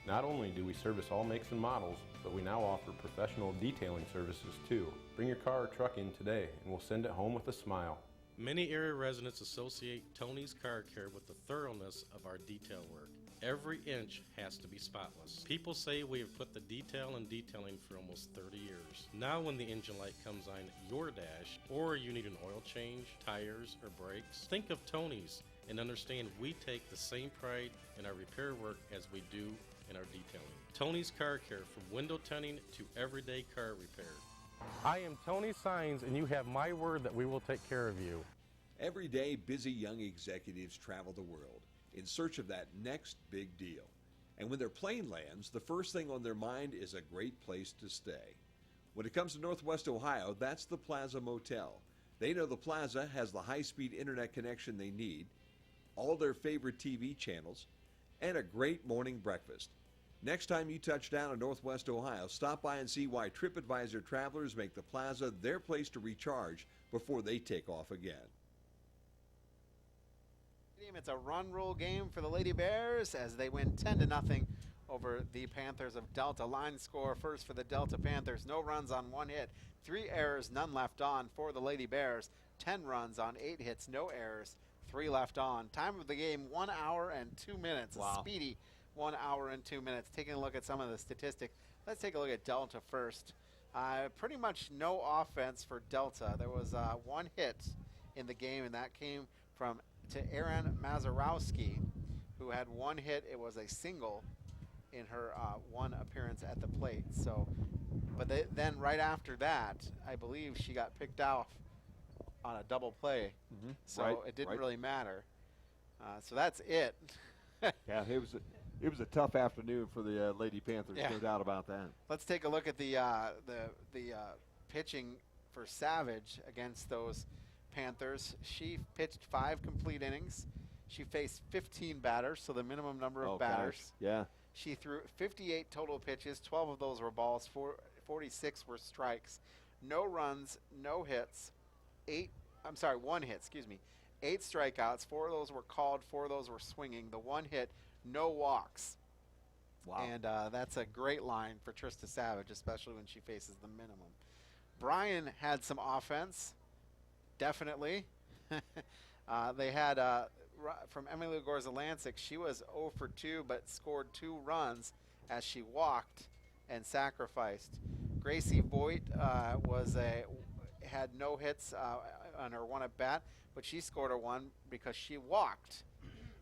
Speaker 4: Not only do we service all makes and models, but we now offer professional detailing services too. Bring your car or truck in today and we'll send it home with a smile.
Speaker 17: Many area residents associate Tony's Car Care with the thoroughness of our detail work. Every inch has to be spotless. People say we have put the detail in detailing for almost 30 years. Now when the engine light comes on your dash, or you need an oil change, tires, or brakes, think of Tony's and understand we take the same pride in our repair work as we do in our detailing. Tony's Car Care, from window tinting to everyday car repair.
Speaker 18: I am Tony Signs, and you have my word that we will take care of you.
Speaker 5: Every day, busy young executives travel the world in search of that next big deal. And when their plane lands, the first thing on their mind is a great place to stay. When it comes to Northwest Ohio, that's the Plaza Motel. They know the Plaza has the high-speed internet connection they need, all their favorite TV channels, and a great morning breakfast. Next time you touch down in Northwest Ohio, stop by and see why TripAdvisor travelers make the Plaza their place to recharge before they take off again.
Speaker 1: It's a run rule game for the Lady Bears as they win 10-0 over the Panthers of Delta. Line score first for the Delta Panthers. No runs on 1 hit, 3 errors, none left on for the Lady Bears. 10 runs on 8 hits, no errors, 3 left on. Time of the game, 1 hour and 2 minutes.
Speaker 2: Wow.
Speaker 1: A speedy 1 hour and 2 minutes. Taking a look at some of the statistics. Let's take a look at Delta first. Pretty much no offense for Delta. There was 1 hit in the game, and that came from to Aaron Mazurowski, who had 1 hit. It was a single in her 1 appearance at the plate. So, but then right after that, I believe she got picked off on a double play. So
Speaker 2: Right,
Speaker 1: it didn't
Speaker 2: right.
Speaker 1: really matter. So that's it.
Speaker 2: Yeah, it was a tough afternoon for the Lady Panthers,
Speaker 1: Yeah.
Speaker 2: no doubt about that.
Speaker 1: Let's take a look at the pitching for Savage against those Panthers. She pitched 5 complete innings. She faced 15 batters, so the minimum number of batters.
Speaker 2: Gosh. Yeah.
Speaker 1: She threw 58 total pitches. 12 of those were balls. 46 were strikes. No runs, no hits. 1 hit, excuse me. 8 strikeouts. 4 of those were called. 4 of those were swinging. The 1 hit, no walks.
Speaker 2: Wow.
Speaker 1: And that's a great line for Trista Savage, especially when she faces the minimum. Brian had some offense, definitely. They had from Emily Gorza-Lancic, she was 0 for 2, but scored 2 runs as she walked and sacrificed. Gracie Voigt had no hits on her 1 at bat, but she scored a 1 because she walked.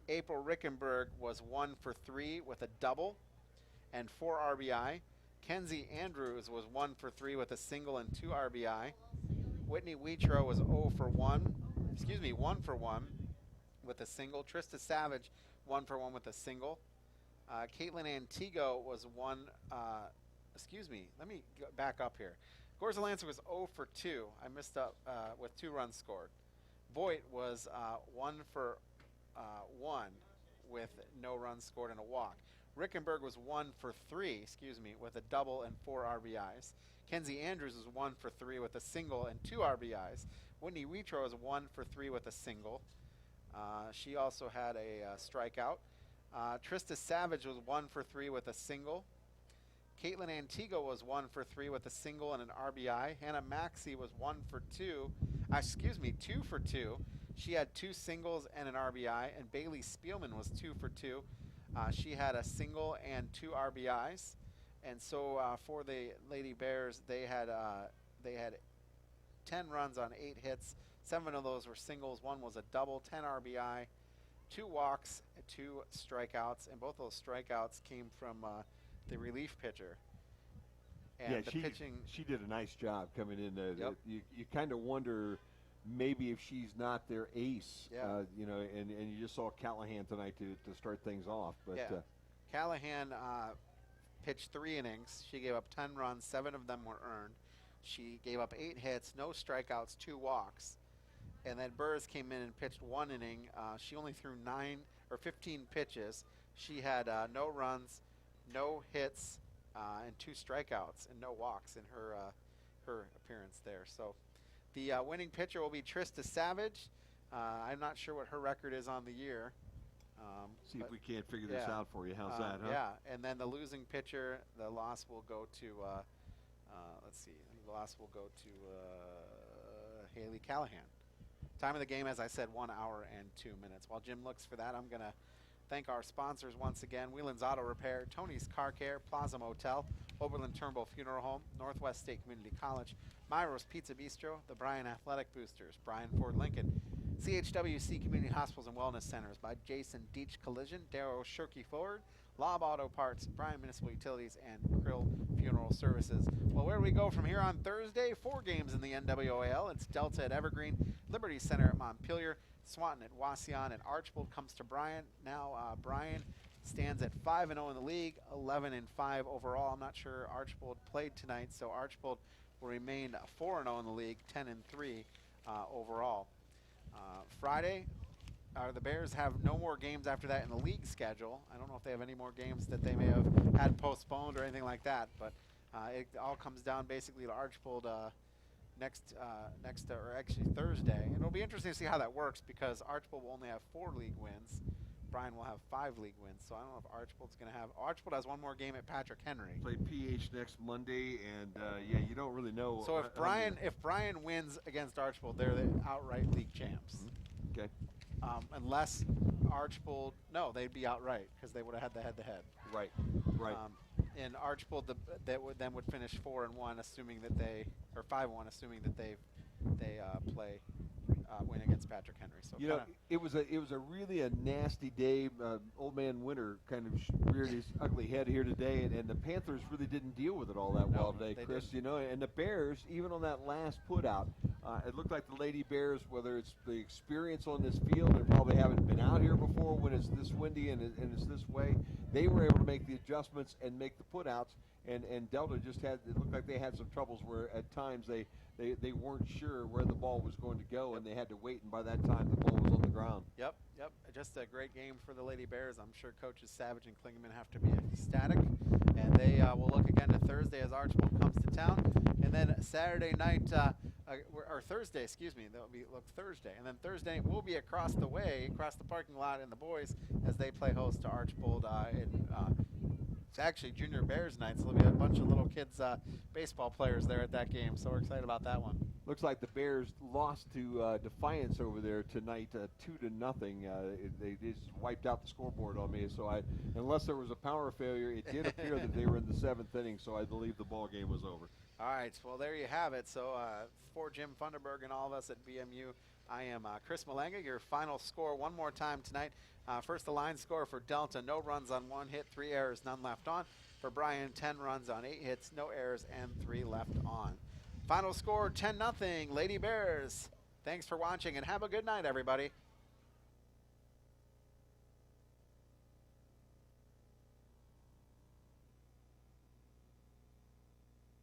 Speaker 1: April Rickenberg was 1 for 3 with a double and 4 RBI. Kenzie Andrews was 1 for 3 with a single and 2 RBI. Whitney Wheatro was 1 for 1 with a single. Trista Savage 1 for 1 with a single. Caitlin Antigo was 1. Let me back up here. Gorza-Lancic was 0 for 2. I missed up with 2 runs scored. Voigt was 1 for 1 with no runs scored and a walk. Rickenberg was 1 for 3, with a double and 4 RBIs. Kenzie Andrews was 1 for 3 with a single and 2 RBIs. Whitney Wheatro was 1 for 3 with a single. She also had a strikeout. Trista Savage was 1 for 3 with a single. Caitlin Antigo was 1 for 3 with a single and an RBI. Hannah Maxey was 2 for 2. She had 2 singles and an RBI. And Bailey Spielman was 2 for 2. She had a single and 2 RBIs. And so for the Lady Bears, they had 10 runs on 8 hits. 7 of those were singles. 1 was a double, 10 RBI, 2 walks, 2 strikeouts, and both those strikeouts came from the relief pitcher. And
Speaker 2: Yeah,
Speaker 1: the pitching.
Speaker 2: she did a nice job coming in.
Speaker 1: Yep.
Speaker 2: You kind of wonder maybe if she's not their ace,
Speaker 1: Yeah.
Speaker 2: and you just saw Callahan tonight to start things off. But
Speaker 1: Yeah. Callahan pitched 3 innings. She gave up 10 runs. 7 of them were earned. She gave up 8 hits, no strikeouts, 2 walks. And then Burrs came in and pitched 1 inning. She only threw 15 pitches. She had no runs, no hits, and 2 strikeouts and no walks in her appearance there. So the winning pitcher will be Trista Savage. I'm not sure what her record is on the year.
Speaker 2: See if we can't figure this out for you. How's that, huh?
Speaker 1: Yeah, and then the losing pitcher, the loss will go to, let's see, the loss will go to Haley Callahan. Time of the game, as I said, 1 hour and 2 minutes. While Jim looks for that, I'm going to thank our sponsors once again: Whelan's Auto Repair, Tony's Car Care, Plaza Motel, Oberlin Turnbull Funeral Home, Northwest State Community College, Myro's Pizza Bistro, the Bryan Athletic Boosters, Bryan Ford Lincoln, CHWC Community Hospitals and Wellness Centers by Jason Deach Collision, Darrow Shirky Ford, Lob Auto Parts, Bryan Municipal Utilities, and Krill Funeral Services. Well, where do we go from here on Thursday? 4 games in the NWAL. It's Delta at Evergreen, Liberty Center at Montpelier, Swanton at Wauseon, and Archbold comes to Bryan. Now Bryan stands at 5-0 in the league, 11-5 overall. I'm not sure Archbold played tonight, so Archbold will remain 4-0 in the league, 10-3 overall. Friday, the Bears have no more games after that in the league schedule. I don't know if they have any more games that they may have had postponed or anything like that, but it all comes down basically to Archbold or actually Thursday. And it'll be interesting to see how that works, because Archbold will only have 4 league wins. Bryan will have 5 league wins, so I don't know if Archbold's going to have. Archbold has one more game at Patrick Henry.
Speaker 2: Play PH next Monday, and yeah, you don't really know.
Speaker 1: So if Bryan wins against Archbold, they're the outright league champs.
Speaker 2: Okay.
Speaker 1: Unless Archbold, no, they'd be outright because they would have had the head-to-head.
Speaker 2: Right. Right.
Speaker 1: And Archbold, that would finish 4-1, assuming that they, or 5-1, assuming that they win against Patrick Henry. So
Speaker 2: you know, it was a really a nasty day. Old Man Winter kind of reared his ugly head here today, and the Panthers really didn't deal with it all that well today, Chris.
Speaker 1: Didn't.
Speaker 2: You know, and the Bears, even on that last put out, it looked like the Lady Bears, whether it's the experience on this field, they probably haven't been out here before when it's this windy and it's this way, they were able to make the adjustments and make the put outs. And Delta just it looked like they had some troubles where at times they weren't sure where the ball was going to go, and they had to wait, and by that time the ball was on the ground.
Speaker 1: Yep. Just a great game for the Lady Bears. I'm sure coaches Savage and Klingeman have to be ecstatic, and they will look again to Thursday as Archbold comes to town, and then Saturday night, or Thursday, excuse me, look Thursday, and then Thursday night we'll be across the parking lot in the boys as they play host to Archbold it's actually Junior Bears night, so there'll be a bunch of little kids, baseball players there at that game. So we're excited about that one.
Speaker 2: Looks like the Bears lost to Defiance over there tonight, 2-0. They just wiped out the scoreboard on me. So unless there was a power failure, it did appear that they were in the 7th inning. So I believe the ball game was over.
Speaker 1: All right, well there you have it. So for Jim Funderburg and all of us at BMU, I am Chris Malanga. Your final score one more time tonight. First, the line score for Delta: no runs on 1 hit, 3 errors, none left on. For Bryan, 10 runs on 8 hits, no errors, and 3 left on. Final score: 10-0, Lady Bears. Thanks for watching, and have a good night, everybody.